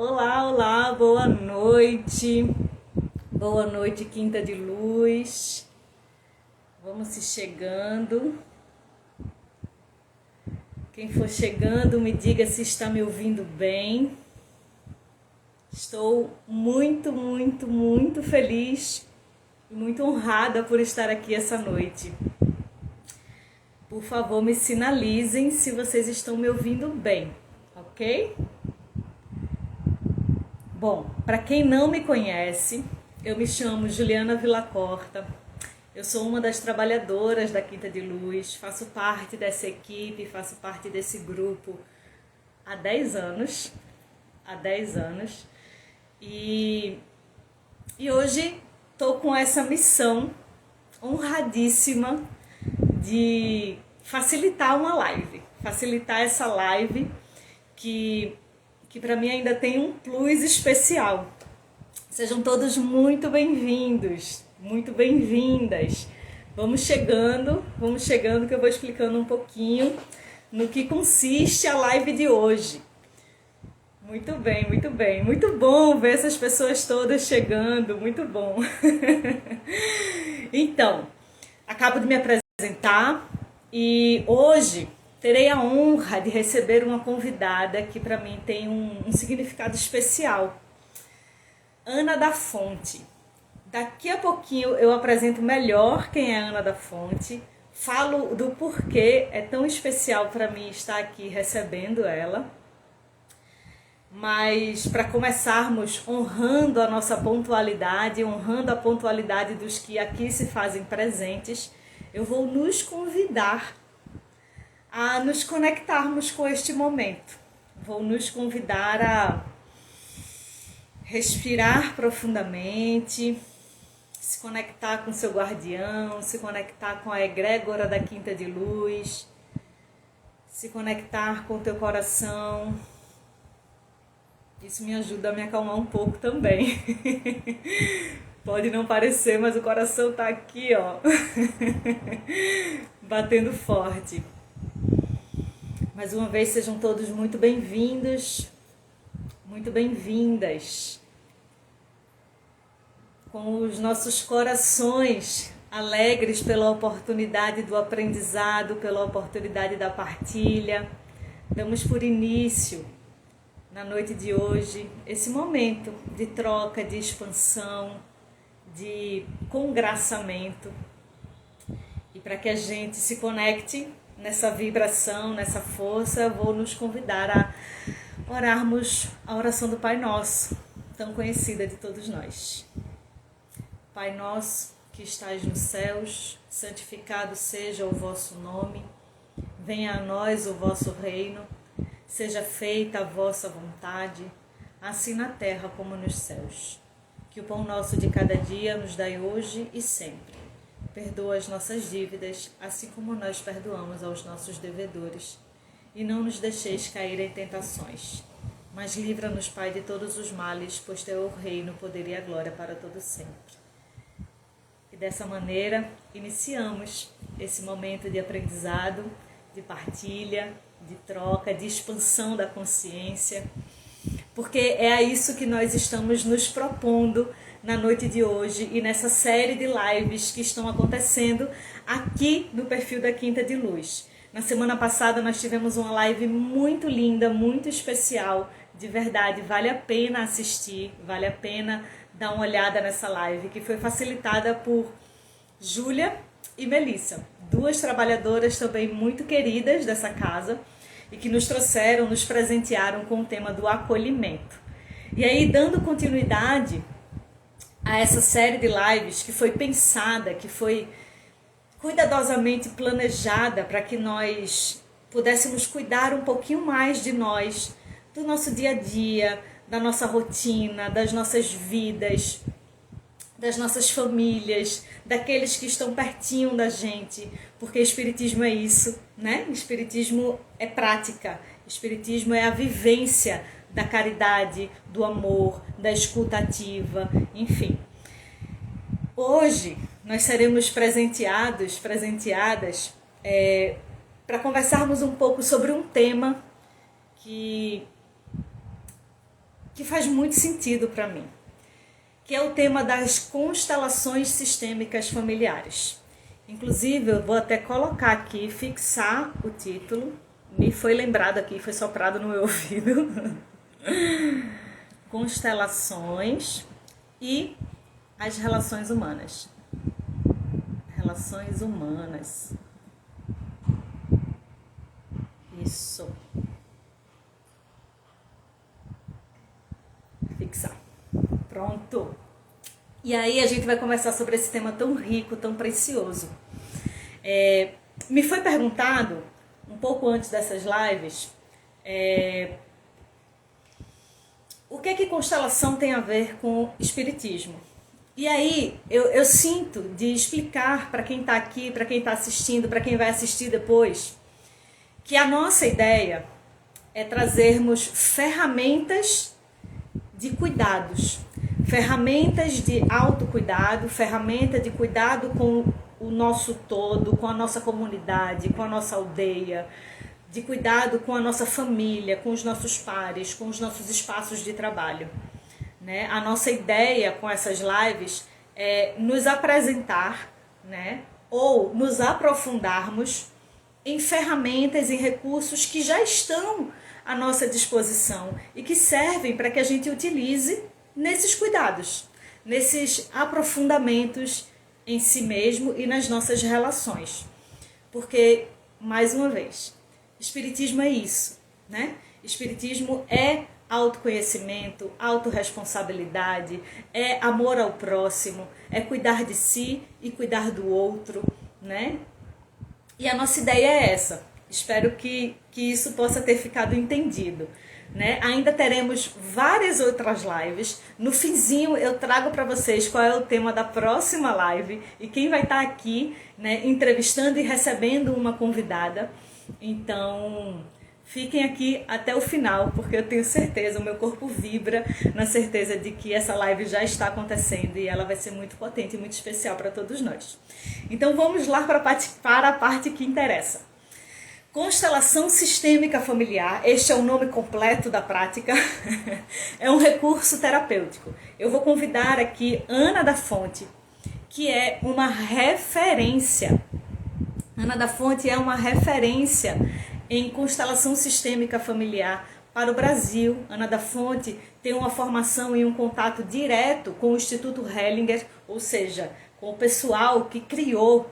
Olá, olá, boa noite. Boa noite, Quinta de Luz. Vamos se chegando. Quem for chegando, me diga se está me ouvindo bem. Estou muito feliz e muito honrada por estar aqui essa noite. Por favor, me sinalizem se vocês estão me ouvindo bem, ok? Bom, para quem não me conhece, eu me chamo Juliana Villacorta. Eu sou uma das trabalhadoras da Quinta de Luz, faço parte dessa equipe, faço parte desse grupo há 10 anos. E hoje estou com essa missão honradíssima de facilitar uma live, facilitar essa live que para mim ainda tem um plus especial. Sejam todos muito bem-vindos, muito bem-vindas. Vamos chegando que eu vou explicando um pouquinho no que consiste a live de hoje. Muito bem, muito bom ver essas pessoas todas chegando, muito bom. Então, acabo de me apresentar e hoje terei a honra de receber uma convidada que para mim tem um significado especial. Ana da Fonte. Daqui a pouquinho eu apresento melhor quem é Ana da Fonte, falo do porquê é tão especial para mim estar aqui recebendo ela. Mas para começarmos honrando a nossa pontualidade, honrando a pontualidade dos que aqui se fazem presentes, eu vou nos convidar a nos conectarmos com este momento. Vou nos convidar a respirar profundamente, se conectar com seu guardião, se conectar com a egrégora da Quinta de Luz, se conectar com o teu coração. Isso me ajuda a me acalmar um pouco também. Pode não parecer, mas o coração tá aqui, ó, batendo forte. Mais uma vez, sejam todos muito bem-vindos, muito bem-vindas. Com os nossos corações alegres pela oportunidade do aprendizado, pela oportunidade da partilha, damos por início, na noite de hoje, esse momento de troca, de expansão, de congraçamento. E para que a gente se conecte nessa vibração, nessa força, eu vou nos convidar a orarmos a oração do Pai Nosso, tão conhecida de todos nós. Pai nosso que estais nos céus, santificado seja o vosso nome, venha a nós o vosso reino, seja feita a vossa vontade, assim na terra como nos céus. Que o pão nosso de cada dia nos dai hoje e sempre. Perdoa as nossas dívidas, assim como nós perdoamos aos nossos devedores. E não nos deixeis cair em tentações, mas livra-nos, Pai, de todos os males, pois teu é o reino, o poder e a glória para todo sempre. E dessa maneira, iniciamos esse momento de aprendizado, de partilha, de troca, de expansão da consciência, porque é a isso que nós estamos nos propondo na noite de hoje e nessa série de lives que estão acontecendo aqui no perfil da Quinta de Luz. Na semana passada nós tivemos uma live muito linda, muito especial, de verdade, vale a pena assistir, vale a pena dar uma olhada nessa live, que foi facilitada por Júlia e Melissa, duas trabalhadoras também muito queridas dessa casa e que nos trouxeram, nos presentearam com o tema do acolhimento. E aí, dando continuidade a essa série de lives que foi pensada, que foi cuidadosamente planejada para que nós pudéssemos cuidar um pouquinho mais de nós, do nosso dia a dia, da nossa rotina, das nossas vidas, das nossas famílias, daqueles que estão pertinho da gente, porque Espiritismo é isso, né? Espiritismo é prática, Espiritismo é a vivência da caridade, do amor, da escuta ativa, enfim. Hoje nós seremos presenteadas para conversarmos um pouco sobre um tema que que faz muito sentido para mim, que é o tema das constelações sistêmicas familiares. Inclusive, eu vou até colocar aqui, fixar o título, me foi lembrado aqui, foi soprado no meu ouvido. Constelações e as relações humanas. Relações humanas. Isso. Fixar. Pronto. E aí a gente vai conversar sobre esse tema tão rico, tão precioso. Me foi perguntado, um pouco antes dessas lives, o que é que constelação tem a ver com espiritismo? E aí eu sinto de explicar para quem está aqui, para quem está assistindo, para quem vai assistir depois, que a nossa ideia é trazermos ferramentas de cuidados, ferramentas de autocuidado, ferramenta de cuidado com o nosso todo, com a nossa comunidade, com a nossa aldeia, de cuidado com a nossa família, com os nossos pares, com os nossos espaços de trabalho. Né? A nossa ideia com essas lives é nos apresentar, né? Ou nos aprofundarmos em ferramentas, em recursos que já estão à nossa disposição e que servem para que a gente utilize nesses cuidados, nesses aprofundamentos em si mesmo e nas nossas relações. Porque, mais uma vez, Espiritismo é isso, né? Espiritismo é autoconhecimento, autorresponsabilidade, é amor ao próximo, é cuidar de si e cuidar do outro, né? E a nossa ideia é essa. Espero que isso possa ter ficado entendido. Né? Ainda teremos várias outras lives. No finzinho eu trago para vocês qual é o tema da próxima live e quem vai estar aqui, né, entrevistando e recebendo uma convidada. Então, fiquem aqui até o final, porque eu tenho certeza, o meu corpo vibra na certeza de que essa live já está acontecendo e ela vai ser muito potente e muito especial para todos nós. Então vamos lá para a parte que interessa. Constelação sistêmica familiar, este é o nome completo da prática, é um recurso terapêutico. Eu vou convidar aqui Ana da Fonte, que é uma referência. Ana da Fonte é uma referência em constelação sistêmica familiar para o Brasil. Ana da Fonte tem uma formação e um contato direto com o Instituto Hellinger, ou seja, com o pessoal que criou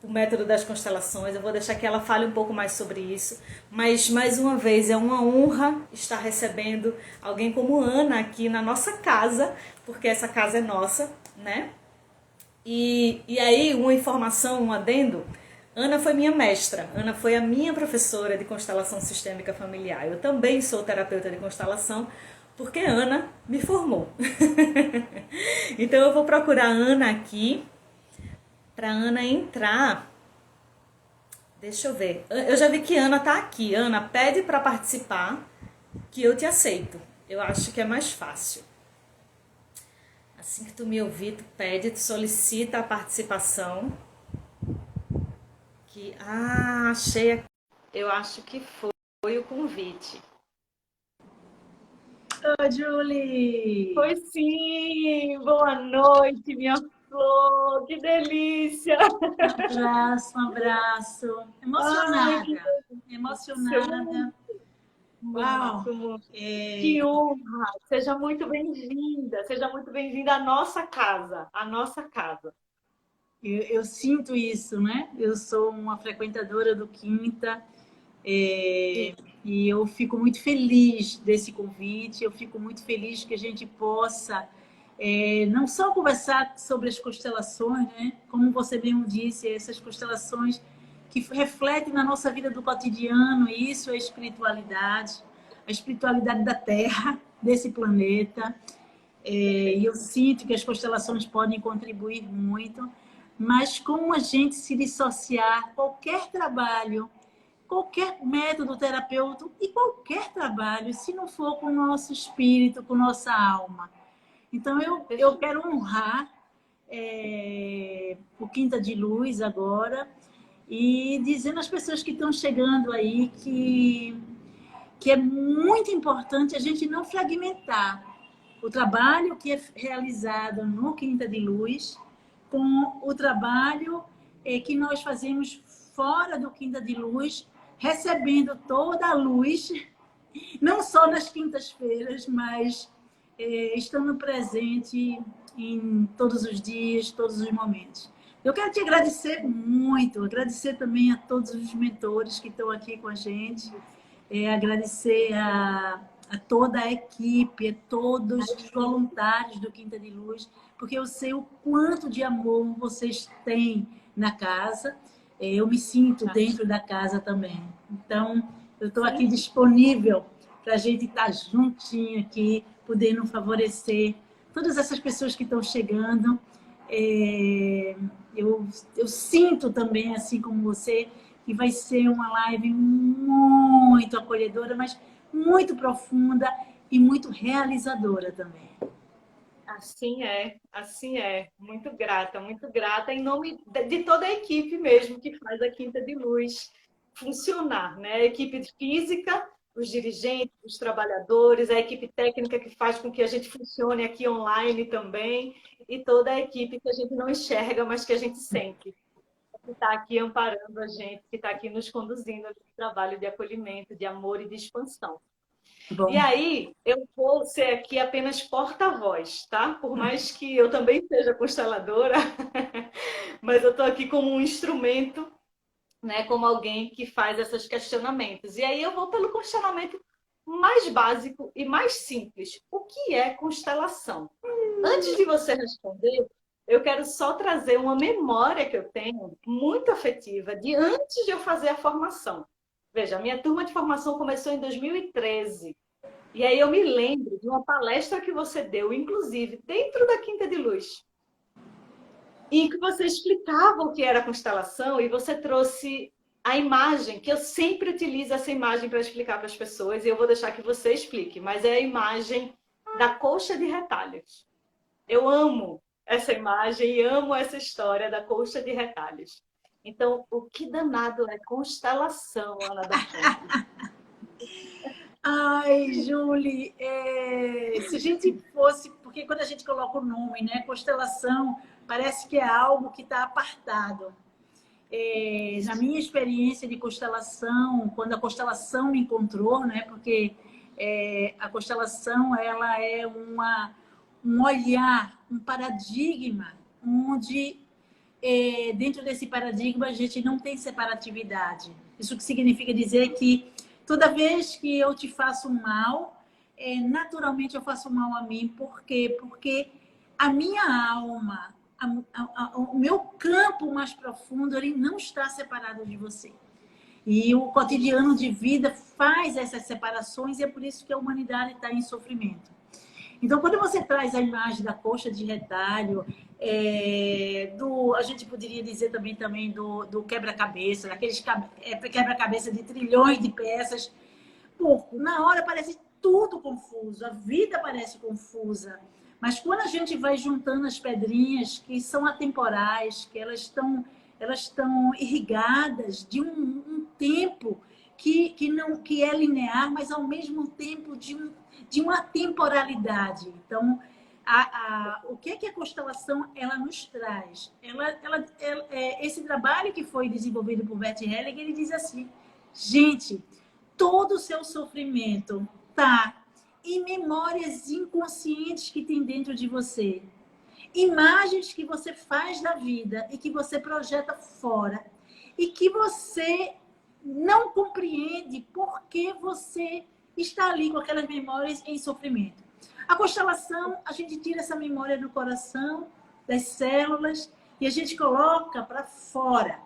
o método das constelações. Eu vou deixar que ela fale um pouco mais sobre isso, mas mais uma vez é uma honra estar recebendo alguém como Ana aqui na nossa casa, porque essa casa é nossa, né? E aí uma informação, um adendo, Ana foi minha mestra, Ana foi a minha professora de constelação sistêmica familiar. Eu também sou terapeuta de constelação, porque Ana me formou. Então eu vou procurar a Ana aqui, para Ana entrar. Deixa eu ver. Eu já vi que Ana tá aqui. Ana, pede para participar que eu te aceito. Eu acho que é mais fácil. Assim que tu me ouvir, tu pede, tu solicita a participação. Achei aqui. Eu acho que foi o convite. Oi, Julie! Foi sim! Boa noite, minha flor! Que delícia! Um abraço. Emocionada. Emocionada. Uau! Que honra! Seja muito bem-vinda! Seja muito bem-vinda à nossa casa. À nossa casa. Eu sinto isso, né? Eu sou uma frequentadora do Quinta e eu fico muito feliz desse convite. Eu fico muito feliz que a gente possa não só conversar sobre as constelações, né? Como você mesmo disse, essas constelações que refletem na nossa vida do cotidiano, e isso é a espiritualidade da Terra, desse planeta. E eu sinto que as constelações podem contribuir muito, mas como a gente se dissociar, qualquer trabalho, qualquer método terapêutico e qualquer trabalho, se não for com o nosso espírito, com nossa alma. Então, eu quero honrar o Quinta de Luz agora e dizendo às pessoas que estão chegando aí que que é muito importante a gente não fragmentar o trabalho que é realizado no Quinta de Luz com o trabalho que nós fazemos fora do Quinta de Luz, recebendo toda a luz, não só nas quintas-feiras, mas estando presente em todos os dias, todos os momentos. Eu quero te agradecer muito, agradecer também a todos os mentores que estão aqui com a gente, agradecer a toda a equipe, a todos os voluntários do Quinta de Luz, porque eu sei o quanto de amor vocês têm na casa. Eu me sinto dentro da casa também. Então, eu estou aqui disponível para a gente estar juntinho aqui, podendo favorecer todas essas pessoas que estão chegando. Eu sinto também, assim como você, que vai ser uma live muito acolhedora, mas muito profunda e muito realizadora também. Assim é, assim é. Muito grata, em nome de toda a equipe mesmo que faz a Quinta de Luz funcionar, né? A equipe física, os dirigentes, os trabalhadores, a equipe técnica que faz com que a gente funcione aqui online também, e toda a equipe que a gente não enxerga, mas que a gente sente, que está aqui amparando a gente, que está aqui nos conduzindo no trabalho de acolhimento, de amor e de expansão. Bom. E aí, eu vou ser aqui apenas porta-voz, tá? Por mais que eu também seja consteladora, mas eu estou aqui como um instrumento, né? Como alguém que faz esses questionamentos. E aí eu vou pelo questionamento mais básico e mais simples. O que é constelação? Antes de você responder, eu quero só trazer uma memória que eu tenho, muito afetiva, de antes de eu fazer a formação. Veja, a minha turma de formação começou em 2013. E aí eu me lembro de uma palestra que você deu, inclusive, dentro da Quinta de Luz, em que você explicava o que era constelação e você trouxe a imagem, que eu sempre utilizo essa imagem para explicar para as pessoas, e eu vou deixar que você explique, mas é a imagem da colcha de retalhos. Eu amo essa imagem e amo essa história da colcha de retalhos. Então, o que danado é constelação, Ana da Fonte? Ai, Julie, se a gente fosse... Porque quando a gente coloca o nome, né? Constelação, parece que é algo que está apartado. Na minha experiência de constelação, quando a constelação me encontrou, né? Porque a constelação, ela é um olhar, um paradigma, onde dentro desse paradigma a gente não tem separatividade. Isso que significa dizer que toda vez que eu te faço mal, naturalmente eu faço mal a mim. Por quê? Porque a minha alma, o meu campo mais profundo, ele não está separado de você. E o cotidiano de vida faz essas separações e é por isso que a humanidade está em sofrimento. Então, quando você traz a imagem da colcha de retalho, a gente poderia dizer também do quebra-cabeça, aqueles quebra-cabeça de trilhões de peças, pô, na hora parece tudo confuso, a vida parece confusa. Mas quando a gente vai juntando as pedrinhas que são atemporais, que elas estão irrigadas de um tempo que é linear, mas ao mesmo tempo de uma temporalidade. Então, o que a constelação ela nos traz? Esse trabalho que foi desenvolvido por Bert Hellinger, ele diz assim, gente, todo o seu sofrimento está em memórias inconscientes que tem dentro de você. Imagens que você faz da vida e que você projeta fora. E que você não compreende por que você está ali com aquelas memórias em sofrimento. A constelação, a gente tira essa memória do coração, das células, e a gente coloca para fora.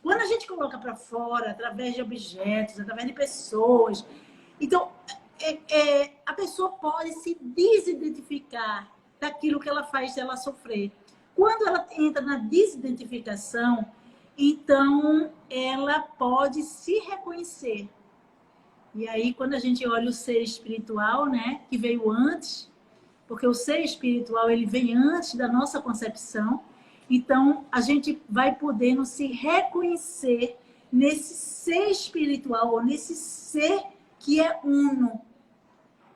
Quando a gente coloca para fora, através de objetos, através de pessoas, então a pessoa pode se desidentificar daquilo que ela faz ela sofrer. Quando ela entra na desidentificação, então ela pode se reconhecer. E aí, quando a gente olha o ser espiritual, né, que veio antes, porque o ser espiritual ele vem antes da nossa concepção, então a gente vai podendo se reconhecer nesse ser espiritual, ou nesse ser que é uno.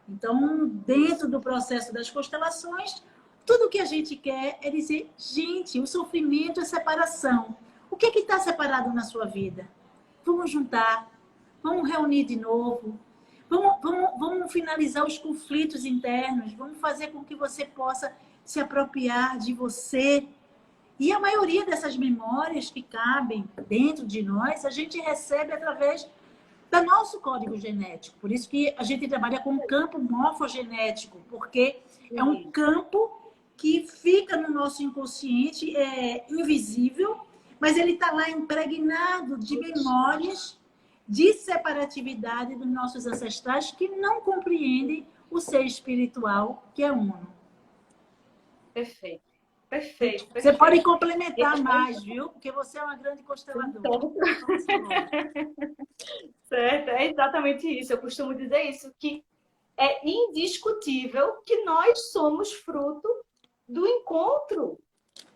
Então, dentro do processo das constelações, tudo que a gente quer é dizer, gente, o sofrimento é separação. O que está separado na sua vida? Vamos juntar, vamos reunir de novo, vamos finalizar os conflitos internos, vamos fazer com que você possa se apropriar de você. E a maioria dessas memórias que cabem dentro de nós, a gente recebe através do nosso código genético. Por isso que a gente trabalha com o campo morfogenético, porque é um campo que fica no nosso inconsciente, é invisível, mas ele está lá impregnado de memórias de separatividade dos nossos ancestrais que não compreendem o ser espiritual que é uno. Perfeito. Perfeito, perfeito. Você pode complementar mais, viu? Porque você é uma grande consteladora. Certo, é exatamente isso. Eu costumo dizer isso, que é indiscutível que nós somos fruto do encontro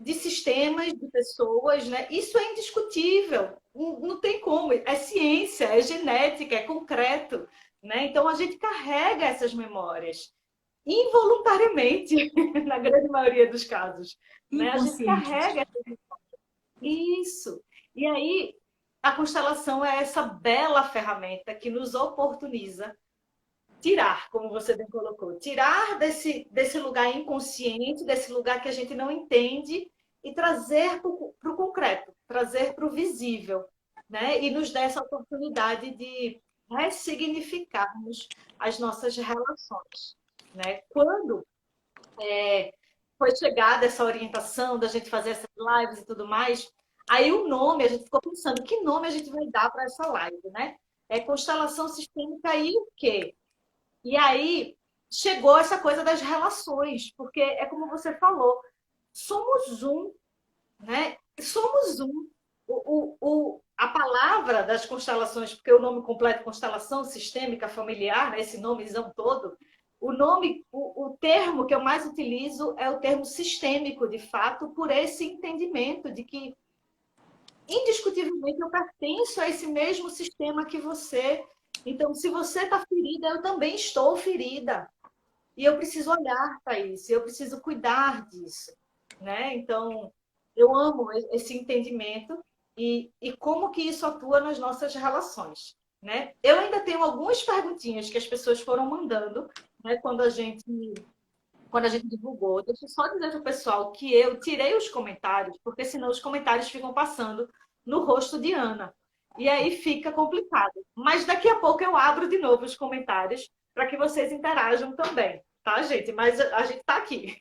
de sistemas, de pessoas, né? Isso é indiscutível. Não tem como. É ciência, é genética, é concreto, né? Então, a gente carrega essas memórias involuntariamente, na grande maioria dos casos. Né? A gente carrega isso. E aí, a constelação é essa bela ferramenta que nos oportuniza tirar, como você bem colocou, tirar desse lugar inconsciente, desse lugar que a gente não entende e trazer para o concreto, trazer para o visível, né? E nos dá essa oportunidade de ressignificarmos as nossas relações. Né? Quando foi chegada essa orientação da gente fazer essas lives e tudo mais, aí o nome, a gente ficou pensando, que nome a gente vai dar para essa live, né? É constelação sistêmica e o quê? E aí chegou essa coisa das relações, porque é como você falou, somos um, né? Somos um. A palavra das constelações, porque o nome completo é constelação sistêmica familiar, né? Esse nomezão todo, o termo que eu mais utilizo é o termo sistêmico, de fato, por esse entendimento de que, indiscutivelmente, eu pertenço a esse mesmo sistema que você. Então, se você está ferida, eu também estou ferida. E eu preciso olhar para isso, eu preciso cuidar disso. Né? Então, eu amo esse entendimento e como que isso atua nas nossas relações. Né? Eu ainda tenho algumas perguntinhas que as pessoas foram mandando, né, quando a gente divulgou. Deixa eu só dizer para o pessoal que eu tirei os comentários, porque senão os comentários ficam passando no rosto de Ana. E aí fica complicado. Mas daqui a pouco eu abro de novo os comentários para que vocês interajam também. Tá, gente? Mas a gente está aqui.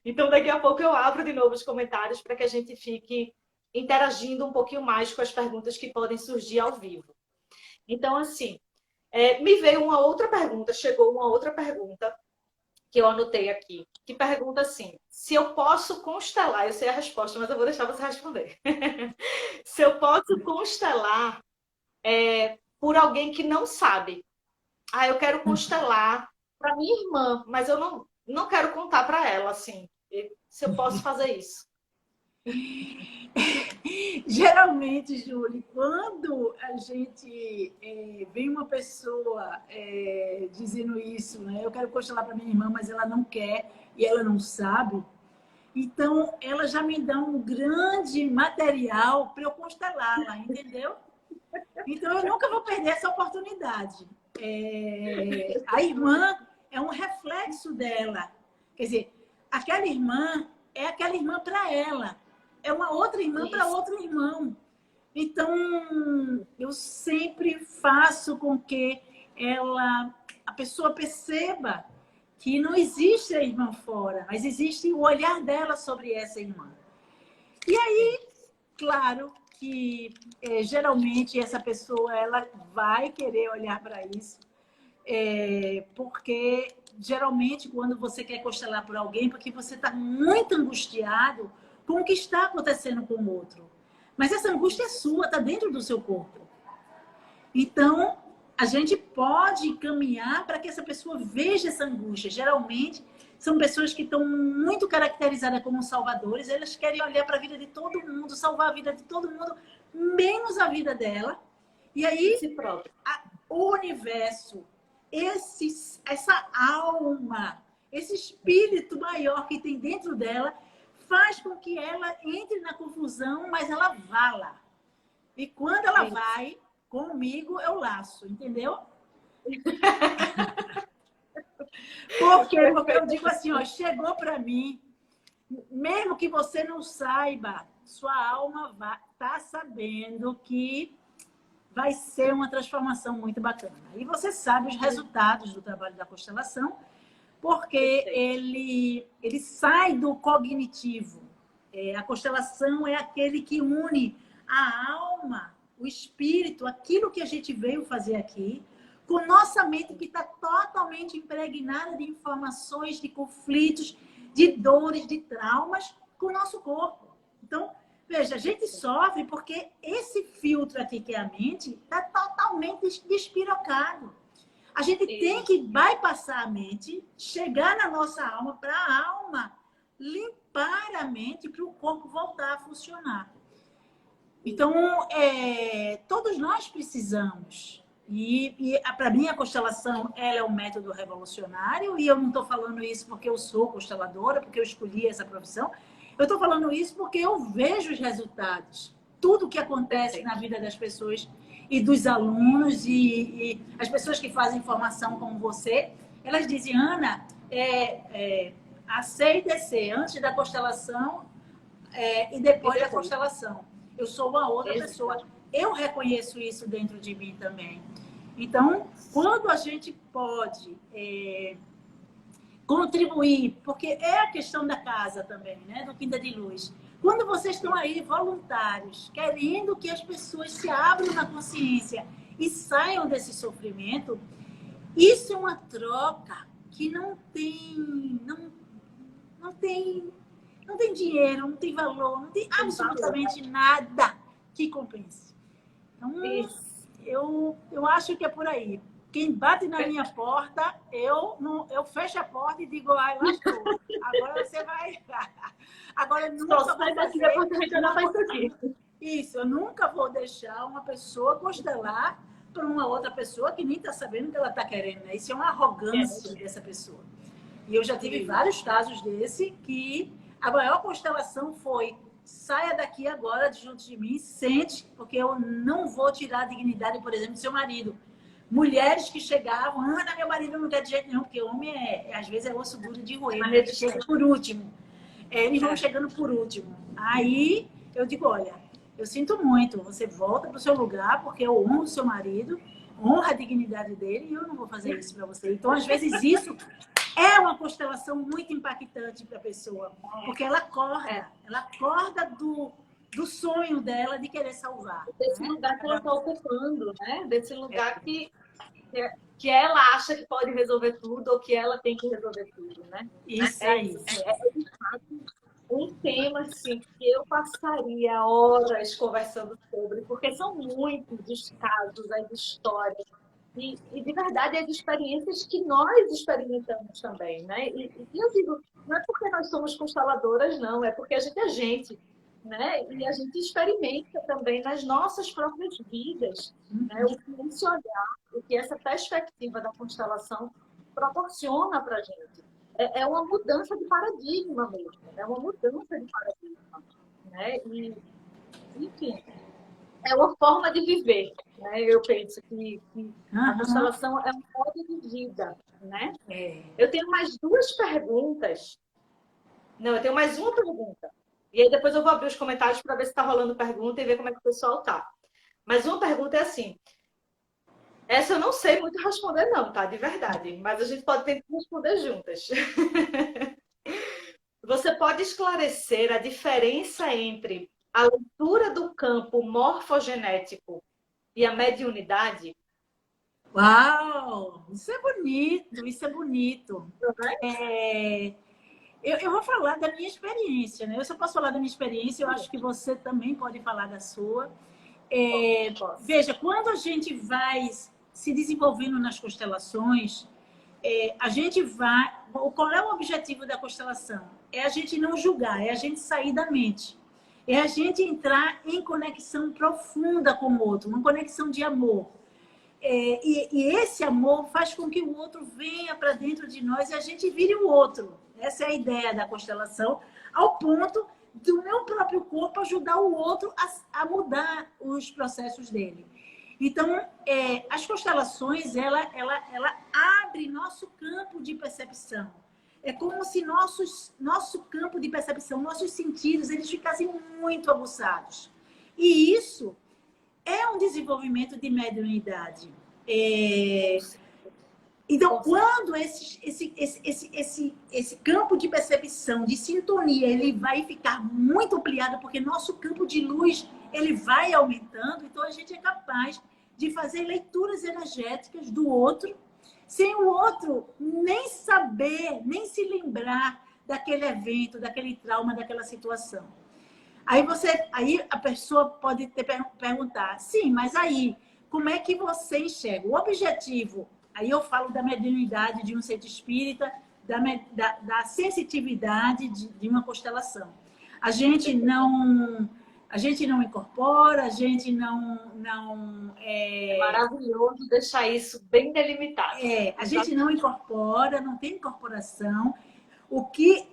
Então, daqui a pouco eu abro de novo os comentários para que a gente fique interagindo um pouquinho mais com as perguntas que podem surgir ao vivo. Então, assim, me veio uma outra pergunta, chegou uma outra pergunta que eu anotei aqui, que pergunta assim, se eu posso constelar, eu sei a resposta, mas eu vou deixar você responder. Se eu posso constelar por alguém que não sabe. Ah, eu quero constelar para minha irmã, mas eu não quero contar para ela, assim, se eu posso fazer isso. Geralmente, Júlia, quando a gente vem uma pessoa dizendo isso, né? Eu quero constelar para minha irmã, mas ela não quer e ela não sabe. Então, ela já me dá um grande material para eu constelá-la, entendeu? Então, eu nunca vou perder essa oportunidade. A irmã é um reflexo dela. Quer dizer, aquela irmã é aquela irmã para ela. É uma outra irmã para outro irmão. Então, eu sempre faço com que a pessoa perceba que não existe a irmã fora, mas existe o olhar dela sobre essa irmã. E aí, claro que geralmente essa pessoa ela vai querer olhar para isso, porque geralmente quando você quer constelar por alguém, porque você está muito angustiado com o que está acontecendo com o outro. Mas essa angústia é sua, está dentro do seu corpo. Então, a gente pode caminhar para que essa pessoa veja essa angústia. Geralmente, são pessoas que estão muito caracterizadas como salvadores. Elas querem olhar para a vida de todo mundo, salvar a vida de todo mundo, menos a vida dela. E aí, o universo, essa alma, esse espírito maior que tem dentro dela, faz com que ela entre na confusão, mas ela vá lá. E quando ela vai, comigo eu laço, entendeu? Porque eu digo assim, ó, chegou para mim, mesmo que você não saiba, sua alma tá sabendo que vai ser uma transformação muito bacana. E você sabe os resultados do trabalho da constelação, porque ele sai do cognitivo. A constelação é aquele que une a alma, o espírito, aquilo que a gente veio fazer aqui, com nossa mente que está totalmente impregnada de informações, de conflitos, de dores, de traumas, com o nosso corpo. Então, veja, a gente sofre porque esse filtro aqui, que é a mente, está totalmente despirocado. A gente tem que bypassar a mente, chegar na nossa alma, para a alma limpar a mente, para o corpo voltar a funcionar. Então, todos nós precisamos. E para mim, a constelação ela é um método revolucionário. E eu não estou falando isso porque eu sou consteladora, porque eu escolhi essa profissão. Eu estou falando isso porque eu vejo os resultados. Tudo que acontece na vida das pessoas e dos alunos e as pessoas que fazem formação como você, elas dizem, Ana, a C e DC, antes da constelação e depois da constelação. Eu sou uma outra pessoa. Eu reconheço isso dentro de mim também. Então, quando a gente pode contribuir, porque é a questão da casa também, né? Do Quinta de Luz. Quando vocês estão aí voluntários, querendo que as pessoas se abram na consciência e saiam desse sofrimento, isso é uma troca que não tem dinheiro, não tem valor, não tem absolutamente nada que compense. Então, eu acho que é por aí. Quem bate na minha porta, eu fecho a porta e digo, ai, lascou. Agora você vai... Agora eu nunca vou fazer... Isso, eu nunca vou deixar uma pessoa constelar para uma outra pessoa que nem está sabendo o que ela está querendo. Né? Isso é uma arrogância dessa pessoa. E eu já tive vários casos desse que a maior constelação foi: saia daqui agora, junto de mim, sente, porque eu não vou tirar a dignidade, por exemplo, do seu marido. Mulheres que chegavam, Ana, meu marido não quer de jeito nenhum, porque homem às vezes é osso duro de roer, mas ele chega por último. Eles vão chegando por último. Aí eu digo, olha, eu sinto muito, você volta para o seu lugar, porque eu honro o seu marido, honro a dignidade dele, e eu não vou fazer isso para você. Então, às vezes, isso é uma constelação muito impactante para a pessoa, porque ela acorda do sonho dela de querer salvar. Desse lugar que ela está ocupando, né? Desse lugar que ela acha que pode resolver tudo ou que ela tem que resolver tudo, né? Isso aí. Um tema assim, que eu passaria horas conversando sobre, porque são muitos os casos, as histórias, e de verdade as experiências que nós experimentamos também, né? E eu digo, não é porque nós somos consteladoras, não, é porque a gente é gente, né? E a gente experimenta também nas nossas próprias vidas, né? O que esse olhar, o que essa perspectiva da constelação proporciona para a gente. É uma mudança de paradigma mesmo, é uma mudança de paradigma, né? E, enfim, é uma forma de viver, né? Eu penso que a constelação é um modo de vida, né? Eu tenho mais duas perguntas. Não, eu tenho mais uma pergunta. E aí depois eu vou abrir os comentários para ver se está rolando pergunta e ver como é que o pessoal tá. Mas uma pergunta é assim. Essa eu não sei muito responder não, tá? De verdade. Mas a gente pode tentar responder juntas. Você pode esclarecer a diferença entre a leitura do campo morfogenético e a mediunidade? Uau! Isso é bonito, isso é bonito. Eu vou falar da minha experiência, né? Eu só posso falar da minha experiência, eu acho que você também pode falar da sua. Veja, quando a gente vai se desenvolvendo nas constelações, a gente vai... Qual é o objetivo da constelação? É a gente não julgar, é a gente sair da mente. É a gente entrar em conexão profunda com o outro, uma conexão de amor. e esse amor faz com que o outro venha para dentro de nós e a gente vire o outro. Essa é a ideia da constelação, ao ponto do meu próprio corpo ajudar o outro a mudar os processos dele. Então, as constelações, ela abre nosso campo de percepção. É como se nosso campo de percepção, nossos sentidos, eles ficassem muito aguçados. E isso é um desenvolvimento de mediunidade. Então, quando esse campo de percepção, de sintonia, ele vai ficar muito ampliado, porque nosso campo de luz ele vai aumentando, então a gente é capaz de fazer leituras energéticas do outro, sem o outro nem saber, nem se lembrar daquele evento, daquele trauma, daquela situação. Aí a pessoa pode perguntar, sim, mas aí, como é que você enxerga? O objetivo, aí eu falo da mediunidade de um centro espírita, da sensitividade de uma constelação. A gente não incorpora, a gente não É maravilhoso deixar isso bem delimitado. A gente não incorpora, não tem incorporação. O que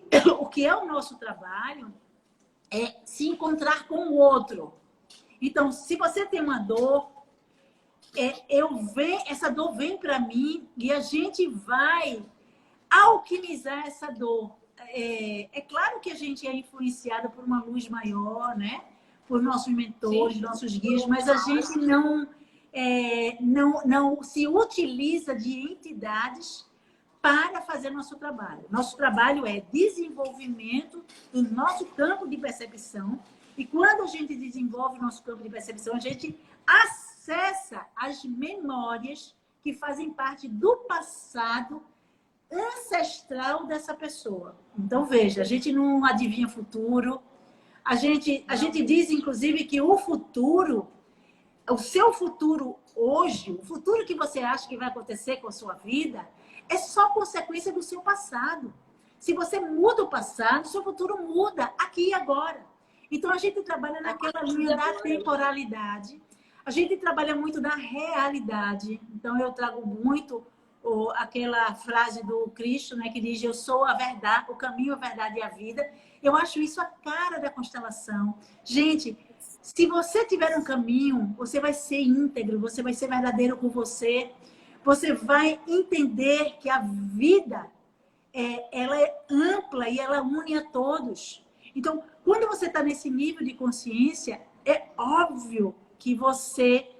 é o nosso trabalho é se encontrar com o outro. Então, se você tem uma dor, essa dor vem para mim e a gente vai alquimizar essa dor. É claro que a gente é influenciada por uma luz maior, né? Por nossos mentores, sim, nossos guias, mas a gente não se utiliza de entidades para fazer nosso trabalho. Nosso trabalho é desenvolvimento do nosso campo de percepção. E quando a gente desenvolve o nosso campo de percepção, a gente acessa as memórias que fazem parte do passado ancestral dessa pessoa. Então, veja, a gente não adivinha futuro. A gente diz, inclusive, que o seu futuro hoje, o futuro que você acha que vai acontecer com a sua vida, é só consequência do seu passado. Se você muda o passado, seu futuro muda aqui e agora. Então, a gente trabalha naquela linha da temporalidade. A gente trabalha muito na realidade. Então, eu trago muito aquela frase do Cristo, né, que diz: eu sou a verdade, o caminho, a verdade e a vida. Eu acho isso a cara da constelação. Gente, se você tiver um caminho, você vai ser íntegro, você vai ser verdadeiro com você. Você vai entender que a vida ela é ampla e ela une a todos. Então, quando você está nesse nível de consciência, é óbvio que você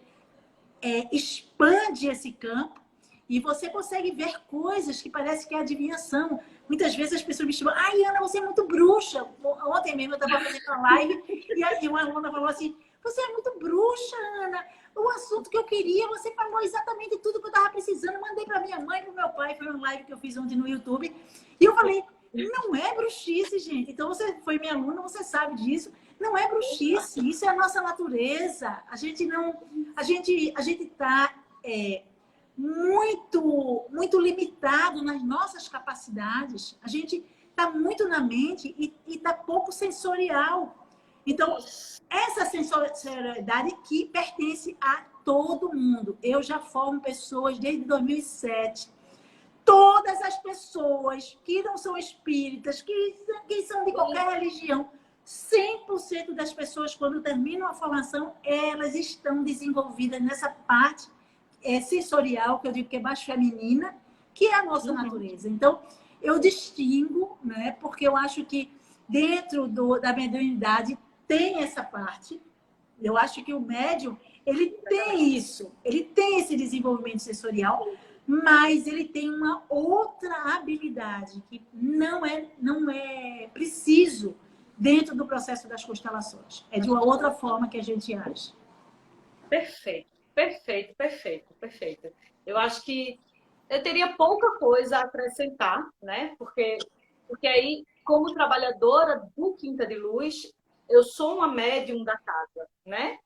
expande esse campo e você consegue ver coisas que parece que é adivinhação. Muitas vezes as pessoas me chamam: ai, Ana, você é muito bruxa. Ontem mesmo eu estava fazendo uma live e aí uma aluna falou assim: você é muito bruxa, Ana. O assunto que eu queria, você falou exatamente tudo que eu estava precisando. Mandei para minha mãe e para o meu pai. Foi uma live que eu fiz ontem no YouTube. E eu falei: não é bruxice, gente. Então, você foi minha aluna, você sabe disso. Não é bruxice, isso é a nossa natureza. A gente está muito limitado nas nossas capacidades. A gente está muito na mente e está pouco sensorial. Então, essa sensorialidade que pertence a todo mundo. Eu já formo pessoas desde 2007. Todas as pessoas que não são espíritas, que são de qualquer religião, 100% das pessoas, quando terminam a formação, elas estão desenvolvidas nessa parte sensorial, que eu digo que é mais feminina, que é a nossa natureza. Então, eu distingo, né, porque eu acho que dentro da mediunidade tem essa parte. Eu acho que o médium, ele tem isso, ele tem esse desenvolvimento sensorial, mas ele tem uma outra habilidade que não é preciso dentro do processo das constelações. É de uma outra forma que a gente age. Perfeito. Eu acho que eu teria pouca coisa a acrescentar, né? Porque aí, como trabalhadora do Quinta de Luz, eu sou uma médium da casa, né?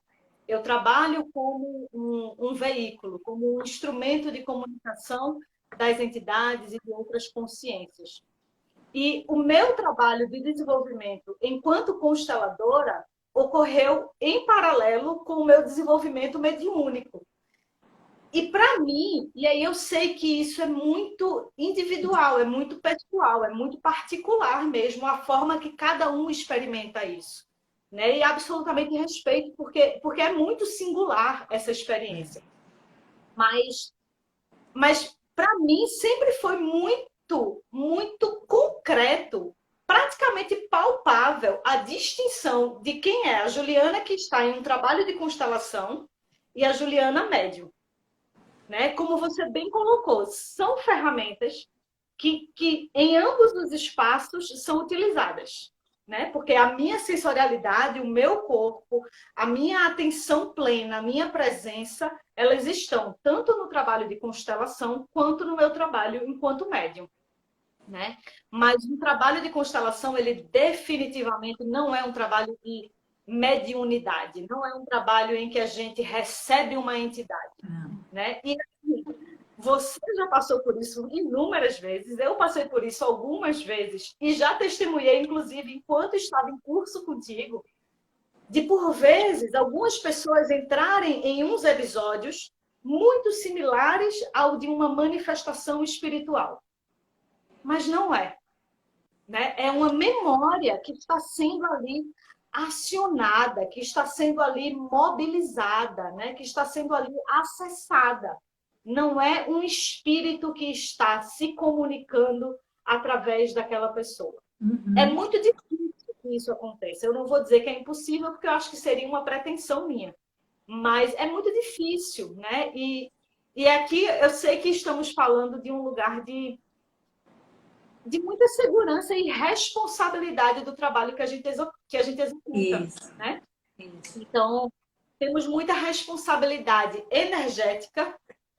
Eu trabalho como um veículo, como um instrumento de comunicação das entidades e de outras consciências. E o meu trabalho de desenvolvimento enquanto consteladora ocorreu em paralelo com o meu desenvolvimento mediúnico. E para mim, e aí eu sei que isso é muito individual, é muito pessoal, é muito particular mesmo, a forma que cada um experimenta isso. Né? E absolutamente respeito, porque é muito singular essa experiência. Mas para mim sempre foi muito, muito concreto, praticamente palpável a distinção de quem é a Juliana que está em um trabalho de constelação e a Juliana médium. Né? Como você bem colocou, são ferramentas que em ambos os espaços são utilizadas. Né? Porque a minha sensorialidade, o meu corpo, a minha atenção plena, a minha presença, elas estão tanto no trabalho de constelação quanto no meu trabalho enquanto médium. Né? Mas o trabalho de constelação, ele definitivamente não é um trabalho de mediunidade, não é um trabalho em que a gente recebe uma entidade. Né? E assim, você já passou por isso inúmeras vezes, eu passei por isso algumas vezes e já testemunhei, inclusive, enquanto estava em curso contigo, de por vezes algumas pessoas entrarem em uns episódios muito similares ao de uma manifestação espiritual. Mas não é. Né? É uma memória que está sendo ali acionada, que está sendo ali mobilizada, né? Que está sendo ali acessada. Não é um espírito que está se comunicando através daquela pessoa. É muito difícil que isso aconteça. Eu não vou dizer que é impossível, porque eu acho que seria uma pretensão minha. Mas é muito difícil, né? E aqui eu sei que estamos falando de um lugar de muita segurança e responsabilidade do trabalho que a gente executa. Isso. Né? Isso. Então, temos muita responsabilidade energética,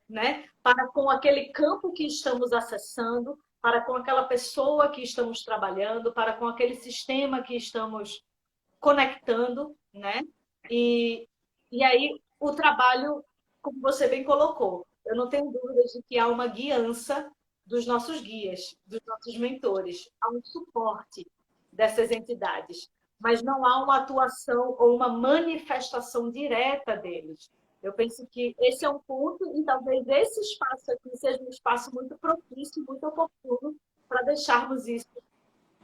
né, para com aquele campo que estamos acessando, para com aquela pessoa que estamos trabalhando, para com aquele sistema que estamos conectando, né? E aí o trabalho, como você bem colocou, eu não tenho dúvidas de que há uma guiança dos nossos guias, dos nossos mentores, há um suporte dessas entidades, mas não há uma atuação ou uma manifestação direta deles. Eu penso que esse é um ponto e talvez esse espaço aqui seja um espaço muito propício, muito oportuno para deixarmos isso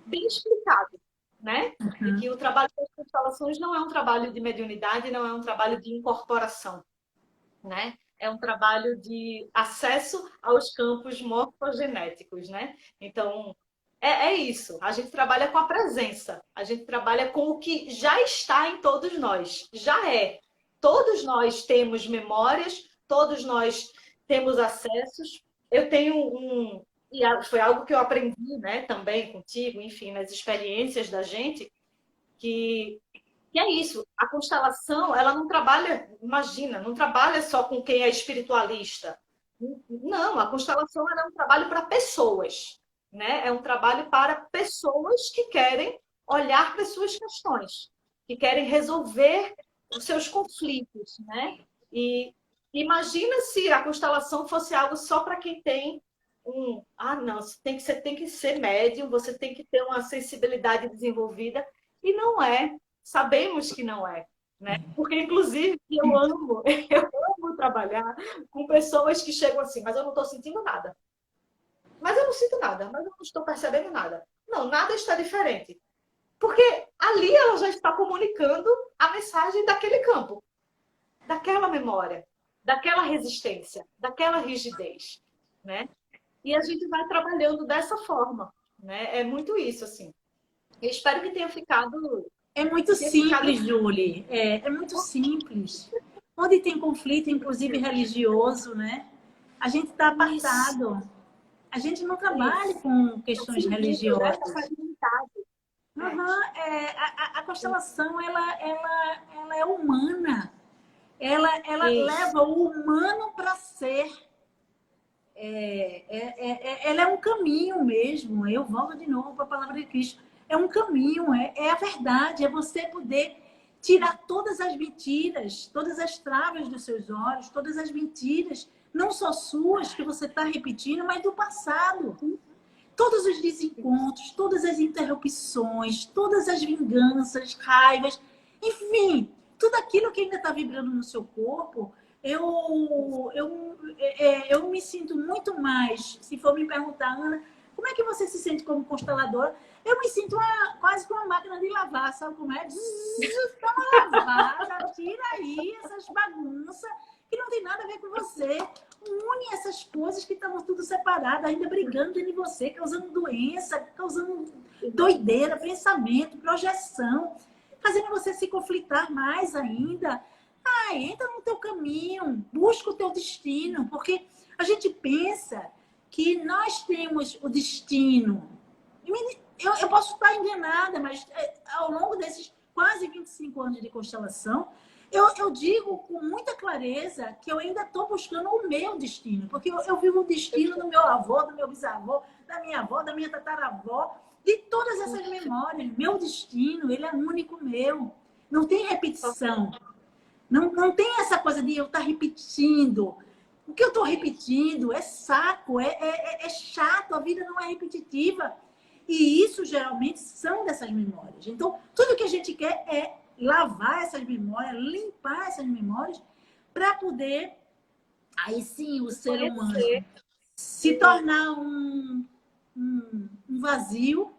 bem explicado, né? E que o trabalho das constelações não é um trabalho de mediunidade, não é um trabalho de incorporação, né? É um trabalho de acesso aos campos morfogenéticos, né? Então, é isso. A gente trabalha com a presença. A gente trabalha com o que já está em todos nós. Já é. Todos nós temos memórias, todos nós temos acessos. Eu tenho e foi algo que eu aprendi, né, também contigo, enfim, nas experiências da gente, que é isso. A constelação, ela não trabalha, imagina, não trabalha só com quem é espiritualista. Não, a constelação é um trabalho para pessoas, né? É um trabalho para pessoas que querem olhar para as suas questões, que querem resolver os seus conflitos, né? E imagina se a constelação fosse algo só para quem tem não, você tem que ser médium, você tem que ter uma sensibilidade desenvolvida, e não é. Sabemos que não é, né? Porque, inclusive, eu amo trabalhar com pessoas que chegam assim, mas eu não estou sentindo nada. Mas eu não sinto nada, mas eu não estou percebendo nada. Não, nada está diferente. Porque ali ela já está comunicando a mensagem daquele campo, daquela memória, daquela resistência, daquela rigidez, né? E a gente vai trabalhando dessa forma, né? É muito isso, assim. Eu espero que tenha ficado... É muito simples, Julie. É muito simples. Onde tem conflito, inclusive religioso, né? A gente está apartado. A gente não trabalha com questões religiosas. A constelação, ela é humana. Ela leva o humano para ser. Ela é um caminho mesmo. Eu volto de novo para a palavra de Cristo. É um caminho, é a verdade, é você poder tirar todas as mentiras, todas as travas dos seus olhos, todas as mentiras, não só suas, que você está repetindo, mas do passado. Todos os desencontros, todas as interrupções, todas as vinganças, raivas, enfim, tudo aquilo que ainda está vibrando no seu corpo, eu me sinto muito mais, se for me perguntar, Ana, como é que você se sente como consteladora? Eu me sinto quase como uma máquina de lavar, sabe como é? Dá uma lavada, tira aí essas bagunças que não tem nada a ver com você. Une essas coisas que estavam tudo separadas, ainda brigando dentro de você, causando doença, causando doideira, pensamento, projeção, fazendo você se conflitar mais ainda. Entra no teu caminho, busca o teu destino, porque a gente pensa que nós temos o destino. Eu posso estar enganada, mas ao longo desses quase 25 anos de constelação, eu digo com muita clareza que eu ainda estou buscando o meu destino, porque eu vivo o destino do meu avô, do meu bisavô, da minha avó, da minha tataravó, de todas essas memórias. Meu destino, ele é único meu. Não tem repetição. Não tem essa coisa de eu estar repetindo. O que eu estou repetindo é saco, é chato, a vida não é repetitiva. E isso geralmente são dessas memórias. Então, tudo que a gente quer é lavar essas memórias, limpar essas memórias, para poder, aí sim, o ser humano se tornar um vazio,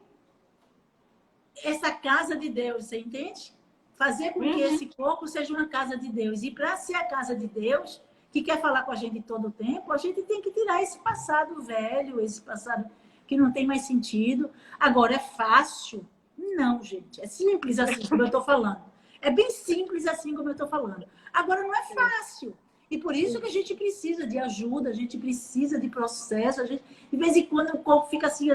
essa casa de Deus, você entende? Fazer com que esse corpo seja uma casa de Deus. E para ser a casa de Deus, que quer falar com a gente todo o tempo, a gente tem que tirar esse passado velho, esse passado que não tem mais sentido. Agora, é fácil? Não, gente. É simples assim, como eu estou falando. É bem simples assim, como eu estou falando. Agora, não é fácil. E por isso que a gente precisa de ajuda, a gente precisa de processo. A gente, de vez em quando, o corpo fica assim...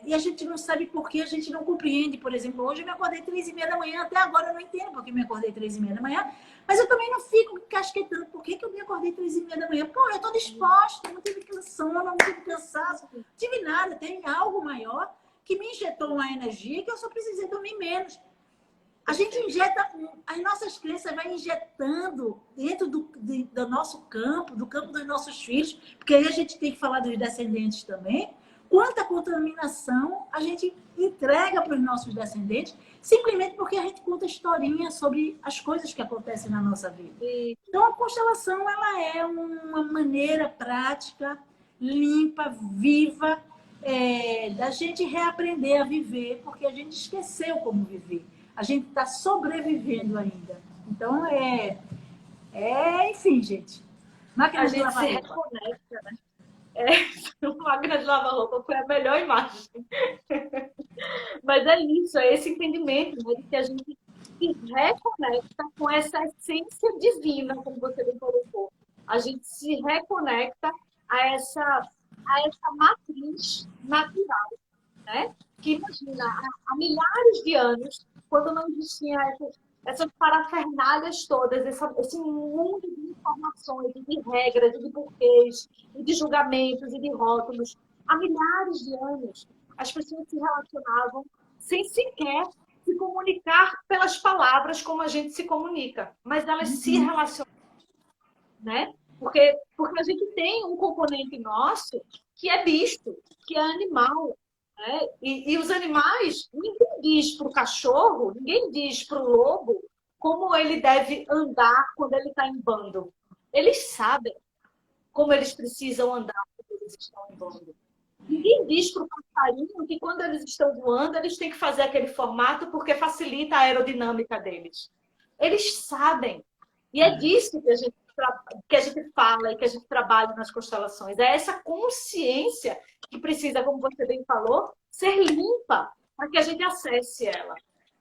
e a gente não sabe por que, a gente não compreende. Por exemplo, hoje eu me acordei 3h30 da manhã, até agora eu não entendo por que eu me acordei 3h30 da manhã, mas eu também não fico casquetando por que eu me acordei 3h30 da manhã. Pô, eu tô disposta, não tive sono, não tive cansaço, não tive nada, tem algo maior que me injetou uma energia que eu só precisei dormir menos. A gente injeta, as nossas crenças vai injetando dentro do nosso campo, do campo dos nossos filhos, porque aí a gente tem que falar dos descendentes também. Quanta contaminação a gente entrega para os nossos descendentes, simplesmente porque a gente conta historinha sobre as coisas que acontecem na nossa vida. Então, a constelação, ela é uma maneira prática, limpa, viva, da gente reaprender a viver, porque a gente esqueceu como viver. A gente está sobrevivendo ainda. Então, enfim, gente. A gente se reconecta, né? Uma grande lava-roupa foi a melhor imagem. Mas é isso, é esse entendimento, né, de que a gente se reconecta com essa essência divina, como você bem colocou. A gente se reconecta a essa matriz natural, né? Que imagina, há milhares de anos, quando não existiam essas parafernálias todas, esse mundo de informações, de regras, de porquês, de julgamentos e de rótulos, há milhares de anos, as pessoas se relacionavam sem sequer se comunicar pelas palavras como a gente se comunica, mas elas se relacionam, né? Porque a gente tem um componente nosso que é bicho, que é animal, né? E os animais, ninguém diz para o cachorro, ninguém diz para o lobo como ele deve andar quando ele está em bando. Eles sabem como eles precisam andar quando eles estão em bando. Ninguém diz para o passarinho que quando eles estão voando, eles têm que fazer aquele formato porque facilita a aerodinâmica deles. Eles sabem. E é disso que a gente fala e que a gente trabalha nas constelações. É essa consciência que precisa, como você bem falou, ser limpa para que a gente acesse ela.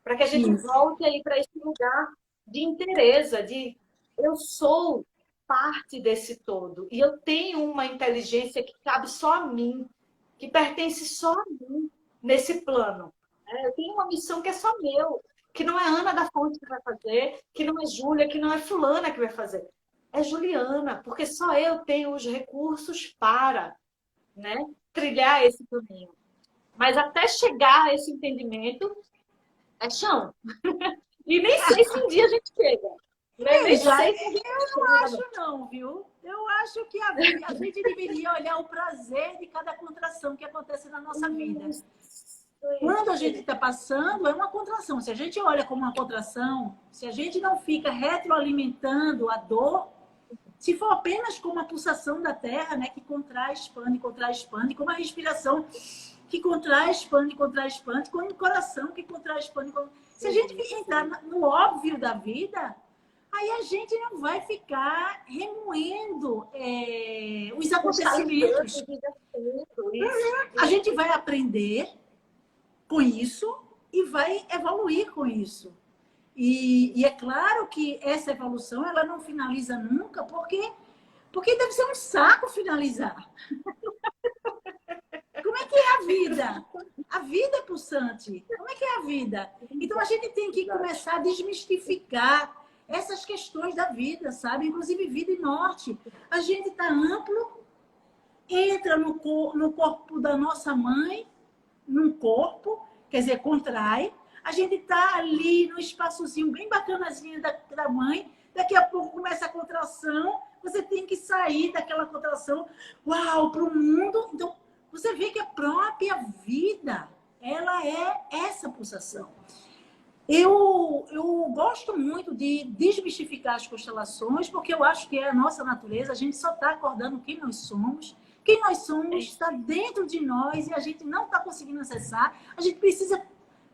Para que a gente volte aí para esse lugar de inteireza, de eu sou parte desse todo. E eu tenho uma inteligência que cabe só a mim, que pertence só a mim nesse plano. Eu tenho uma missão que é só meu, que não é Ana da Fonte que vai fazer, que não é Júlia, que não é fulana que vai fazer. É Juliana, porque só eu tenho os recursos para, né, trilhar esse caminho. Mas até chegar a esse entendimento, é chão. E nem sei se um dia a gente chega. Eu não acho não, viu? Eu acho que a gente deveria olhar o prazer de cada contração que acontece na nossa vida. Quando a gente está passando, é uma contração. Se a gente olha como uma contração, se a gente não fica retroalimentando a dor, se for apenas como a pulsação da Terra, né, que contrai, expande, como a respiração que contrai, expande, como o coração que contrai, expande. Se a gente entrar no óbvio da vida, aí a gente não vai ficar remoendo os acontecimentos. A gente vai aprender com isso e vai evoluir com isso. E é claro que essa evolução ela não finaliza nunca, porque deve ser um saco finalizar. Como é que é a vida? A vida é pulsante. Como é que é a vida? Então a gente tem que começar a desmistificar essas questões da vida, sabe? Inclusive vida e morte. A gente está amplo, entra no corpo da nossa mãe, num corpo, quer dizer, contrai. A gente está ali no espaçozinho bem bacanazinho da mãe, daqui a pouco começa a contração, você tem que sair daquela contração, uau, para o mundo. Então, você vê que a própria vida, ela é essa pulsação. Eu gosto muito de desmistificar as constelações, porque eu acho que é a nossa natureza, a gente só está acordando quem nós somos. Quem nós somos está dentro de nós e a gente não está conseguindo acessar. A gente precisa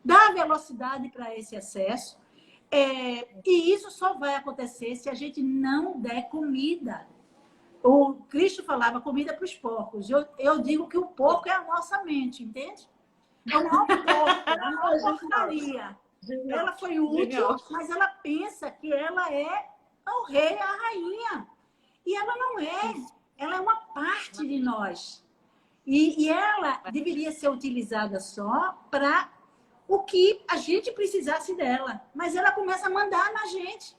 dar velocidade para esse acesso. E isso só vai acontecer se a gente não der comida. O Cristo falava comida para os porcos. Eu digo que o porco é a nossa mente, entende? É o maior porco, é a maior porcaria. Ela foi útil, mas ela pensa que ela é o rei, a rainha. E ela não é. Ela é uma parte de nós. E ela deveria ser utilizada só para o que a gente precisasse dela. Mas ela começa a mandar na gente.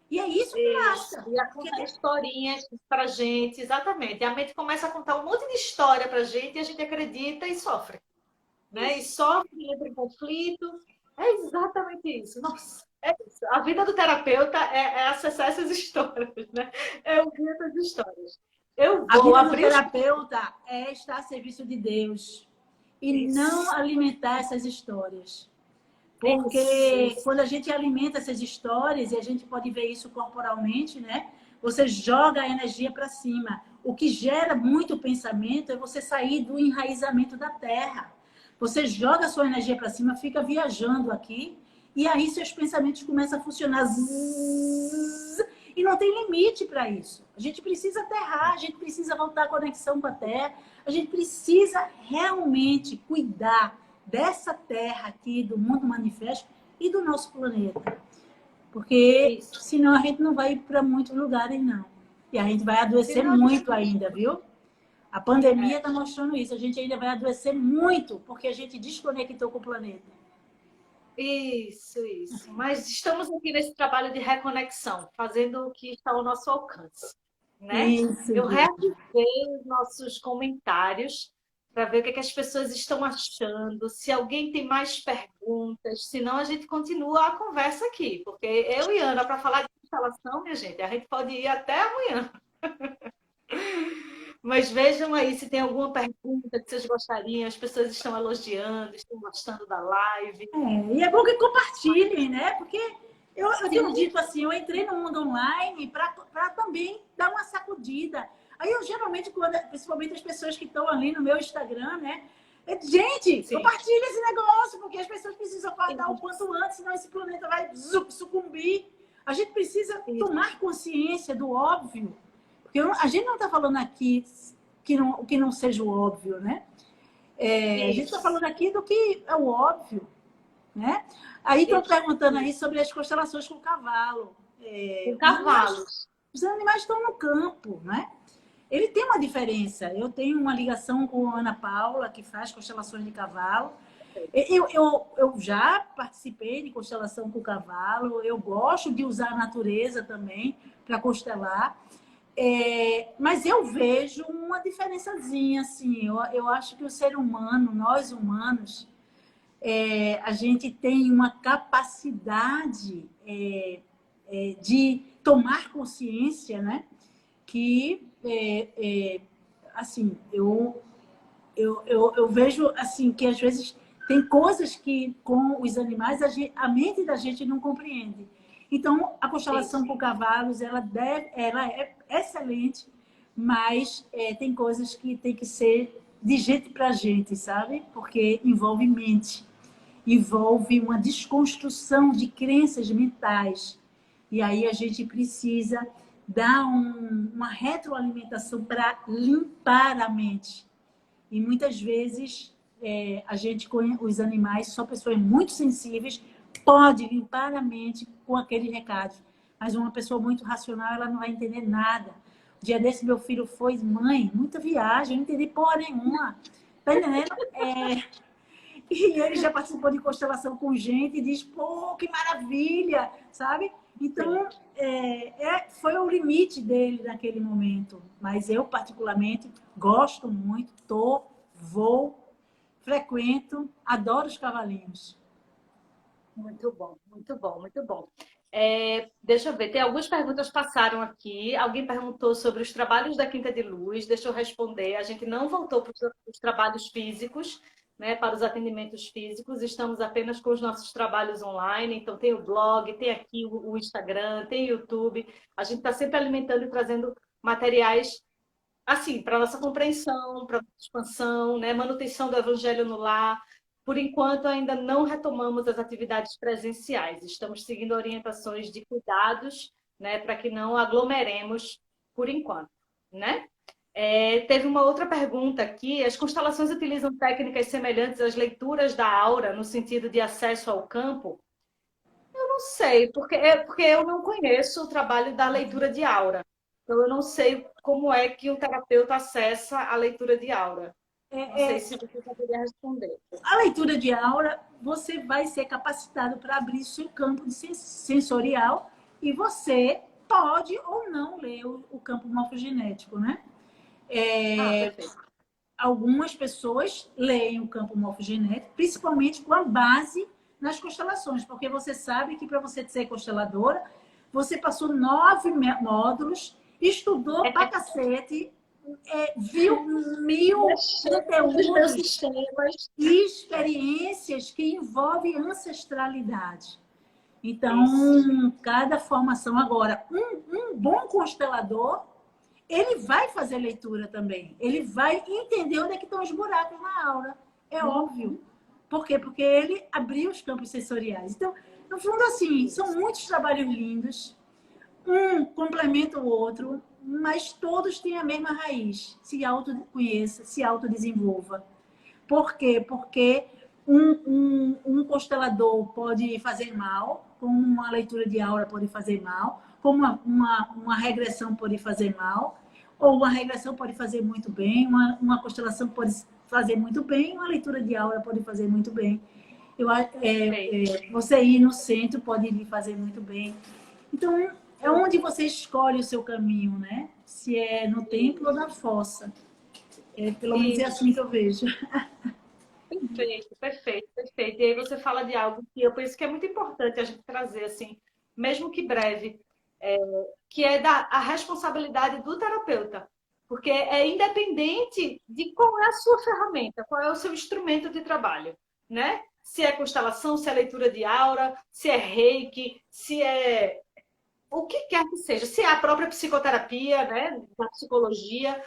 E é isso que massa. E a contar historinhas pra gente, exatamente. E a mente começa a contar um monte de história pra gente e a gente acredita e sofre. Né? E sofre, entra em conflito. É exatamente isso. Nossa, é isso. A vida do terapeuta é acessar essas histórias, né? É ouvir essas histórias. Eu A vou vida do abrir. terapeuta é estar a serviço de Deus e não alimentar essas histórias. Porque quando a gente alimenta essas histórias, e a gente pode ver isso corporalmente, né? Você joga a energia para cima. O que gera muito pensamento é você sair do enraizamento da terra. Você joga a sua energia para cima, fica viajando aqui, e aí seus pensamentos começam a funcionar. Zzz, e não tem limite para isso. A gente precisa aterrar, a gente precisa voltar à conexão com a terra, a gente precisa realmente cuidar dessa terra aqui, do mundo manifesto e do nosso planeta. Porque senão a gente não vai ir para muitos lugares, não. E a gente vai adoecer muito ainda, viu? A pandemia está mostrando isso. A gente ainda vai adoecer muito porque a gente desconectou com o planeta. Isso. Mas estamos aqui nesse trabalho de reconexão, fazendo o que está ao nosso alcance. Né? Eu revisei os nossos comentários para ver o que as pessoas estão achando, se alguém tem mais perguntas, senão a gente continua a conversa aqui, porque eu e Ana, para falar de instalação, minha gente, a gente pode ir até amanhã. Mas vejam aí se tem alguma pergunta que vocês gostariam, as pessoas estão elogiando, estão gostando da live. E é bom que compartilhem, né? Porque eu tenho dito assim, eu entrei no mundo online para também dar uma sacudida. Aí eu geralmente, principalmente as pessoas que estão ali no meu Instagram, né? Gente, compartilha esse negócio, porque as pessoas precisam acordar o quanto antes, senão esse planeta vai sucumbir. A gente precisa tomar consciência do óbvio. Porque a gente não está falando aqui que não seja o óbvio, né? A gente está falando aqui do que é o óbvio, né? Aí estão perguntando aí sobre as constelações com cavalo. Cavalos. Os animais estão no campo, né? Ele tem uma diferença. Eu tenho uma ligação com a Ana Paula, que faz constelações de cavalo. Eu já participei de constelação com cavalo. Eu gosto de usar a natureza também para constelar. Mas eu vejo uma diferençazinha, assim. Eu acho que o ser humano, nós humanos, a gente tem uma capacidade de tomar consciência, né? Que, assim, eu vejo assim, que às vezes tem coisas que com os animais a mente da gente não compreende. Então, a constelação com cavalos, ela é excelente, mas tem coisas que tem que ser de gente para gente, sabe? Porque envolve mente, envolve uma desconstrução de crenças mentais. E aí a gente precisa dar uma retroalimentação para limpar a mente. E muitas vezes a gente, com os animais, só pessoas muito sensíveis, pode limpar a mente com aquele recado. Mas uma pessoa muito racional, ela não vai entender nada. Um dia desse, meu filho foi, mãe, muita viagem, eu não entendi porra nenhuma. Tá entendendo? E ele já participou de constelação com gente e diz, pô, que maravilha, sabe? Então, foi o limite dele naquele momento. Mas eu, particularmente, gosto muito, vou, frequento, adoro os cavalinhos. Muito bom, muito bom, muito bom. Deixa eu ver, tem algumas perguntas que passaram aqui. Alguém perguntou sobre os trabalhos da Quinta de Luz. Deixa eu responder. A gente não voltou para os trabalhos físicos, né, para os atendimentos físicos. Estamos apenas com os nossos trabalhos online. Então, tem o blog, tem aqui o Instagram, tem o YouTube. A gente está sempre alimentando e trazendo materiais assim, para nossa compreensão, para nossa expansão, né, manutenção do evangelho no lar. Por enquanto, ainda não retomamos as atividades presenciais. Estamos seguindo orientações de cuidados, né, para que não aglomeremos por enquanto, né? Teve uma outra pergunta aqui. As constelações utilizam técnicas semelhantes às leituras da aura no sentido de acesso ao campo? Eu não sei, porque eu não conheço o trabalho da leitura de aura. Então, eu não sei como é que o terapeuta acessa a leitura de aura. Não sei se você poderia responder. A leitura de aura, você vai ser capacitado para abrir seu campo sensorial e você pode ou não ler o campo morfogenético, né? Algumas pessoas leem o campo morfogenético, principalmente com a base nas constelações, porque você sabe que para você ser consteladora, você passou 9 módulos, estudou pra cacete, viu 1000 conteúdos e experiências que envolvem ancestralidade. Então, cada formação. Agora, um bom constelador, ele vai fazer leitura também. Ele vai entender onde é que estão os buracos na aura. É óbvio. Por quê? Porque ele abriu os campos sensoriais. Então, no fundo, assim, são muitos trabalhos lindos. Um complementa o outro, mas todos têm a mesma raiz. Se autoconheça, se autodesenvolva. Por quê? Porque um constelador pode fazer mal, como uma leitura de aura pode fazer mal, como uma regressão pode fazer mal, ou uma regressão pode fazer muito bem, uma constelação pode fazer muito bem, uma leitura de aura pode fazer muito bem. Você ir no centro pode lhe fazer muito bem. Então, é onde você escolhe o seu caminho, né? Se é no templo ou na fossa. Pelo menos é assim que eu vejo. Perfeito. E aí você fala de algo que eu penso que é muito importante a gente trazer, assim, mesmo que breve, que é a responsabilidade do terapeuta. Porque é independente de qual é a sua ferramenta, qual é o seu instrumento de trabalho, né? Se é constelação, se é leitura de aura, se é reiki, se é o que quer que seja, se é a própria psicoterapia, né, da psicologia.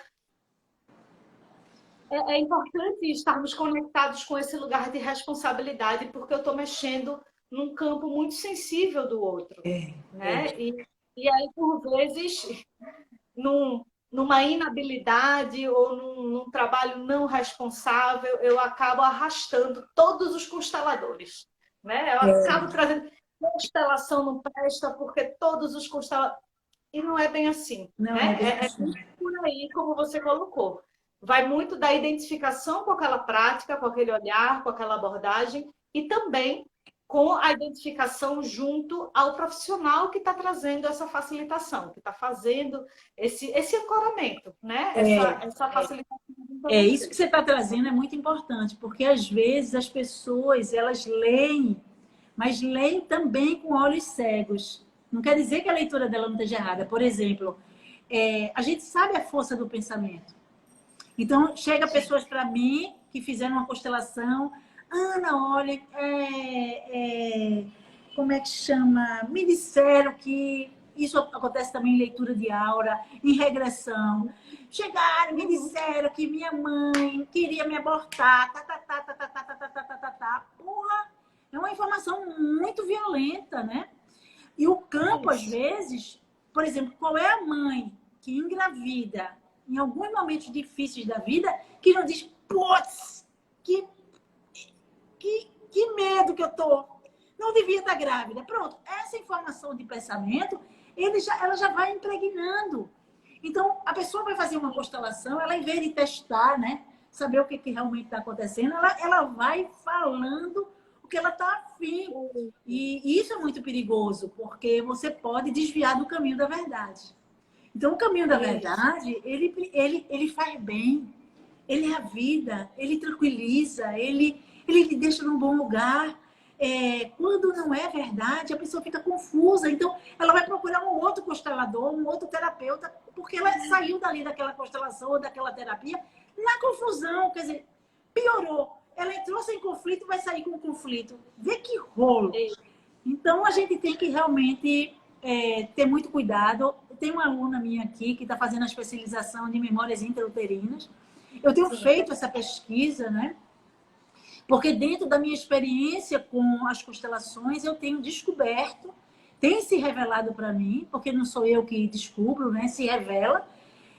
É importante estarmos conectados com esse lugar de responsabilidade, porque eu estou mexendo num campo muito sensível do outro. Né? E aí, por vezes, numa inabilidade ou num trabalho não responsável, eu acabo arrastando todos os consteladores. Né? Eu acabo trazendo... Constelação não presta porque todos os consteladores... E não é bem assim. Não, né? é por aí, como você colocou. Vai muito da identificação com aquela prática, com aquele olhar, com aquela abordagem, e também com a identificação junto ao profissional que está trazendo essa facilitação, que está fazendo esse ancoramento, né? Essa facilitação. Isso que você está trazendo é muito importante, porque às vezes as pessoas, elas leem, mas leem também com olhos cegos. Não quer dizer que a leitura dela não esteja errada. Por exemplo, a gente sabe a força do pensamento. Então, chega pessoas para mim que fizeram uma constelação. Ana, olha, como é que chama? Me disseram que isso acontece também em leitura de aura, em regressão. Chegaram, me disseram que minha mãe queria me abortar. Tá, tá, tá, tá, tá, tá, tá, tá, tá, tá, tá, tá. Porra, é uma informação muito violenta, né? E o campo, às vezes, por exemplo, qual é a mãe que engravida em alguns momentos difíceis da vida que não diz, putz, que medo que eu tô. Não devia estar grávida. Pronto, essa informação de pensamento, ela já vai impregnando. Então, a pessoa vai fazer uma constelação, ela, em vez de testar, né, saber o que realmente está acontecendo, ela vai falando o que ela está afim. E isso é muito perigoso, porque você pode desviar do caminho da verdade. Então, o caminho da verdade, ele faz bem. Ele é a vida, ele tranquiliza, ele te deixa num bom lugar. Quando não é verdade, a pessoa fica confusa. Então, ela vai procurar um outro constelador, um outro terapeuta, porque ela saiu dali daquela constelação ou daquela terapia na confusão. Quer dizer, piorou. Ela entrou sem conflito, vai sair com conflito. Vê que rolo. Então, a gente tem que realmente ter muito cuidado. Tem uma aluna minha aqui que está fazendo a especialização de memórias intrauterinas. Eu tenho feito essa pesquisa, né? Porque dentro da minha experiência com as constelações, eu tenho descoberto, tem se revelado para mim, porque não sou eu que descubro, né? Se revela,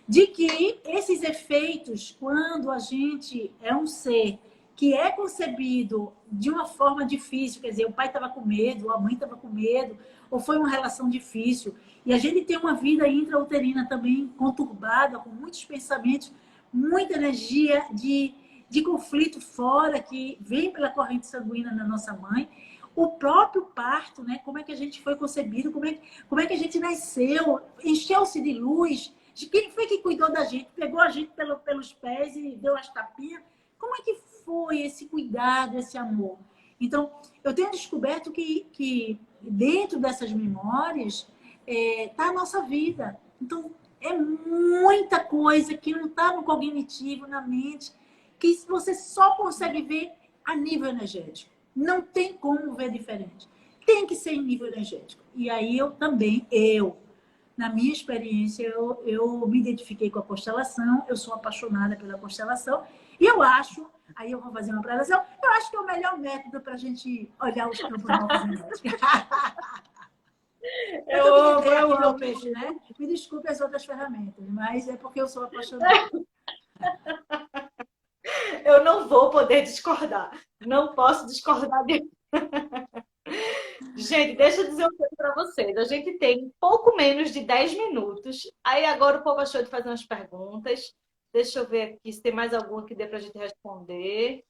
de que esses efeitos, quando a gente é um ser que é concebido de uma forma difícil, quer dizer, o pai estava com medo, a mãe estava com medo, ou foi uma relação difícil, e a gente tem uma vida intrauterina também conturbada, com muitos pensamentos, muita energia de conflito fora, que vem pela corrente sanguínea na nossa mãe, o próprio parto, né? Como é que a gente foi concebido, como é que a gente nasceu, encheu-se de luz, de quem foi que cuidou da gente, pegou a gente pelos pés e deu as tapinhas. Como é que foi esse cuidado, esse amor? Então, eu tenho descoberto que dentro dessas memórias está a nossa vida. Então, é muita coisa que não está no cognitivo, na mente, que você só consegue ver a nível energético. Não tem como ver diferente. Tem que ser em nível energético. E aí na minha experiência, eu me identifiquei com a constelação, eu sou apaixonada pela constelação, e eu acho, aí eu vou fazer uma apresentação, eu acho que é o melhor método para a gente olhar os campos morfogenéticos. Eu amo peixe, né? Me desculpe as outras ferramentas, mas é porque eu sou apaixonada. Eu não vou poder discordar. Não posso discordar de... Gente, deixa eu dizer uma coisa para vocês. A gente tem pouco menos de 10 minutos. Aí agora o povo achou de fazer umas perguntas. Deixa eu ver aqui se tem mais alguma que dê para a gente responder.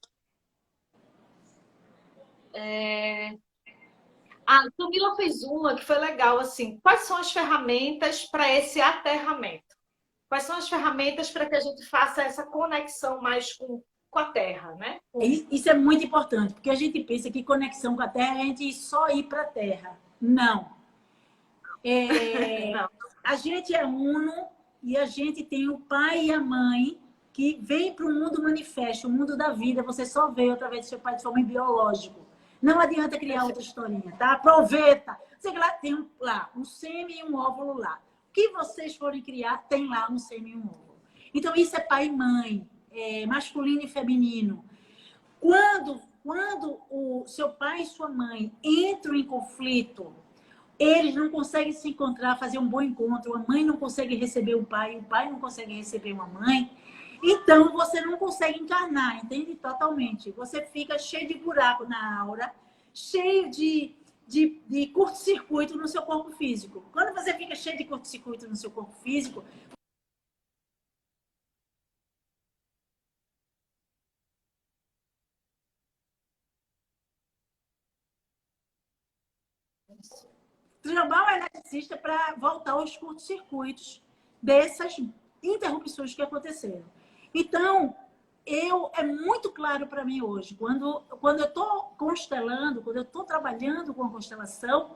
A Camila fez uma que foi legal, assim. Quais são as ferramentas para esse aterramento? Quais são as ferramentas para que a gente faça essa conexão mais com a Terra, né? Isso é muito importante, porque a gente pensa que conexão com a Terra é a gente só ir para a Terra. Não. Não. A gente é uno e a gente tem o pai e a mãe que vem para o mundo manifesto, o mundo da vida. Você só veio através do seu pai e de sua mãe biológico. Não adianta criar outra historinha, tá? Aproveita. Você lá tem um sêmen e um óvulo lá. O que vocês forem criar, tem lá um sêmen e um óvulo. Então, isso é pai e mãe, masculino e feminino. Quando o seu pai e sua mãe entram em conflito, eles não conseguem se encontrar, fazer um bom encontro, a mãe não consegue receber o pai não consegue receber uma mãe, então você não consegue encarnar, entende? Totalmente. Você fica cheio de buraco na aura, cheio de curto-circuito no seu corpo físico. Quando você fica cheio de curto-circuito no seu corpo físico, chamar o eletricista para voltar aos curtos-circuitos dessas interrupções que aconteceram. Então, é muito claro para mim hoje, quando eu estou constelando, quando eu estou trabalhando com a constelação,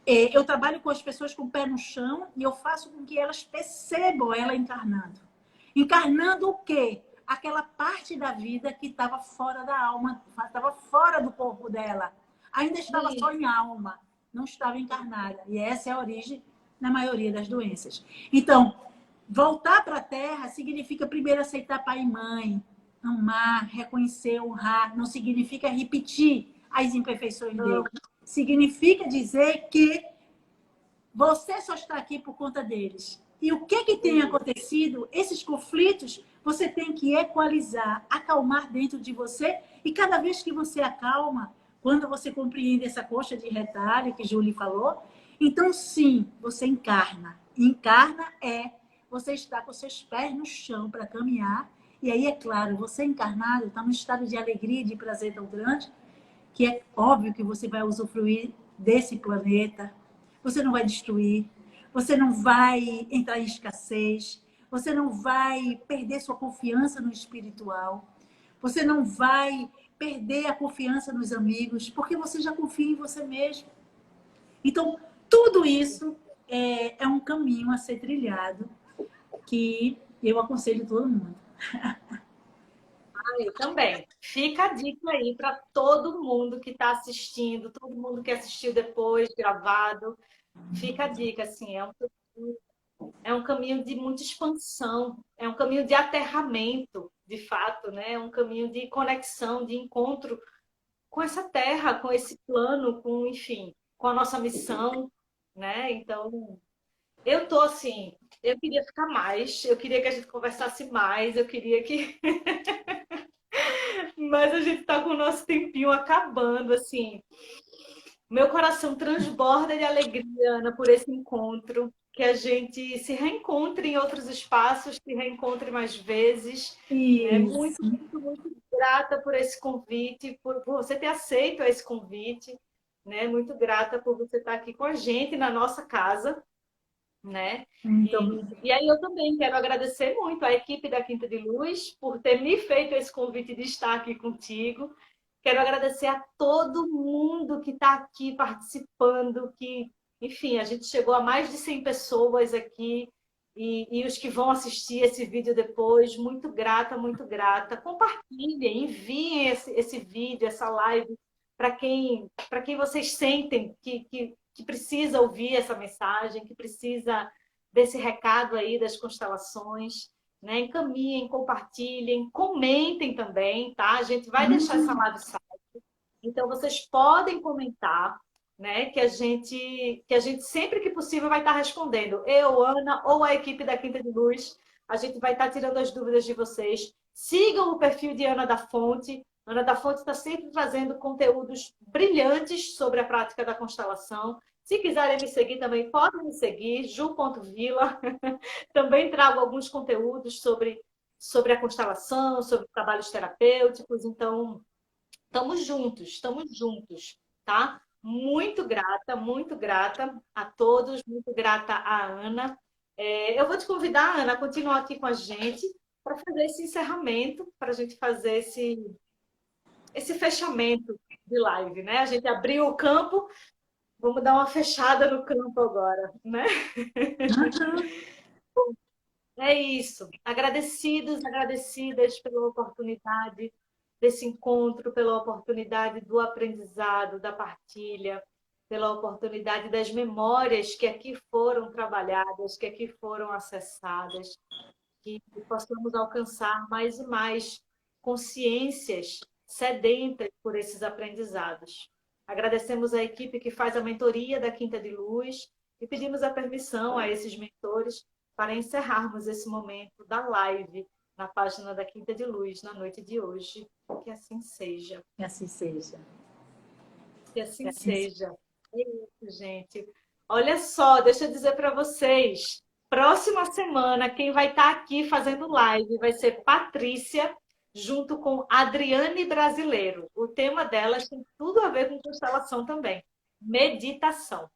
eu trabalho com as pessoas com o pé no chão e eu faço com que elas percebam ela encarnando. Encarnando o quê? aquela parte da vida que estava fora da alma, estava fora do corpo dela. Ainda estava só em alma, não estava encarnada. E essa é a origem na maioria das doenças. Então, voltar para a Terra significa primeiro aceitar pai e mãe, amar, reconhecer, honrar. Não significa repetir as imperfeições dele. Significa dizer que você só está aqui por conta deles. E o que tem acontecido? Esses conflitos, você tem que equalizar, acalmar dentro de você. E cada vez que você acalma, quando você compreende essa coxa de retalho que Julie falou, então sim, você encarna. Encarna você está com seus pés no chão para caminhar. E aí, é claro, você encarnado está num estado de alegria e de prazer tão grande que é óbvio que você vai usufruir desse planeta. Você não vai destruir, você não vai entrar em escassez, você não vai perder sua confiança no espiritual, você não vai perder a confiança nos amigos, porque você já confia em você mesmo. Então, tudo isso é um caminho a ser trilhado que eu aconselho todo mundo. Eu também. Fica a dica aí para todo mundo que está assistindo, todo mundo que assistiu depois, gravado. Fica a dica, assim, é um caminho de muita expansão, é um caminho de aterramento, de fato, né? É um caminho de conexão, de encontro com essa terra, com esse plano, com, enfim, com a nossa missão, né? Então, eu tô assim, eu queria ficar mais, eu queria que a gente conversasse mais, eu queria que mas a gente tá com o nosso tempinho acabando, assim. Meu coração transborda de alegria, Ana, por esse encontro. Que a gente se reencontre em outros espaços, se reencontre mais vezes. Né? Muito, muito, muito grata por esse convite, por você ter aceito esse convite. Né? Muito grata por você estar aqui com a gente na nossa casa. Né? E aí eu também quero agradecer muito à equipe da Quinta de Luz por ter me feito esse convite de estar aqui contigo. Quero agradecer a todo mundo que está aqui participando, que, enfim, a gente chegou a mais de 100 pessoas aqui e os que vão assistir esse vídeo depois, muito grata, muito grata. Compartilhem, enviem esse vídeo, essa live para quem vocês sentem que precisa ouvir essa mensagem, que precisa desse recado aí das constelações, né? Encaminhem, compartilhem, comentem também, tá? A gente vai deixar essa live salva. Então, vocês podem comentar, né? Que a gente sempre que possível vai estar respondendo. Eu, Ana, ou a equipe da Quinta de Luz, a gente vai estar tirando as dúvidas de vocês. Sigam o perfil de Ana da Fonte. Ana da Fonte está sempre trazendo conteúdos brilhantes sobre a prática da constelação. Se quiserem me seguir também, podem me seguir, ju.vila. Também trago alguns conteúdos sobre a constelação, sobre trabalhos terapêuticos. Então, estamos juntos, tá? Muito grata a todos, muito grata à Ana. Eu vou te convidar, Ana, a continuar aqui com a gente para fazer esse encerramento, para a gente fazer esse fechamento de live, né? A gente abriu o campo, vamos dar uma fechada no campo agora, né? É isso. Agradecidos, agradecidas pela oportunidade desse encontro, pela oportunidade do aprendizado, da partilha, pela oportunidade das memórias que aqui foram trabalhadas, que aqui foram acessadas, que possamos alcançar mais e mais consciências sedentas por esses aprendizados. Agradecemos a equipe que faz a mentoria da Quinta de Luz e pedimos a permissão a esses mentores para encerrarmos esse momento da live na página da Quinta de Luz na noite de hoje. Que assim seja. Que assim seja. Que assim seja. É isso, gente. Olha só, deixa eu dizer para vocês. Próxima semana, quem vai estar aqui fazendo live vai ser Patrícia, junto com Adriane Brasileiro. O tema delas tem tudo a ver com constelação também. Meditação.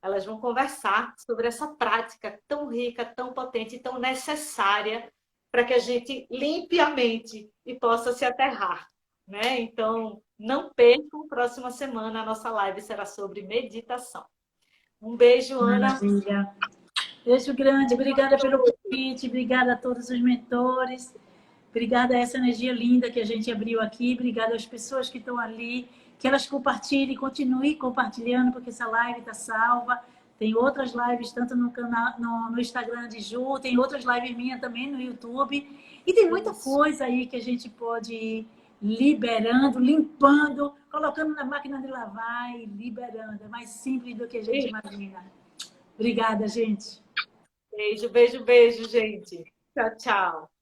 Elas vão conversar sobre essa prática tão rica, tão potente e tão necessária para que a gente limpe a mente e possa se aterrar, né? Então, não percam, próxima semana a nossa live será sobre meditação. Um beijo, Ana. Maravilha. Beijo grande, obrigada pelo convite, obrigada a todos os mentores. Obrigada a essa energia linda que a gente abriu aqui. Obrigada às pessoas que estão ali. Que elas compartilhem, continuem compartilhando, porque essa live está salva. Tem outras lives, tanto no canal, no Instagram de Ju, tem outras lives minhas também no YouTube. E tem muita coisa aí que a gente pode ir liberando, limpando, colocando na máquina de lavar e liberando. É mais simples do que a gente imagina. Obrigada, gente. Beijo, beijo, beijo, gente. Tchau, tchau.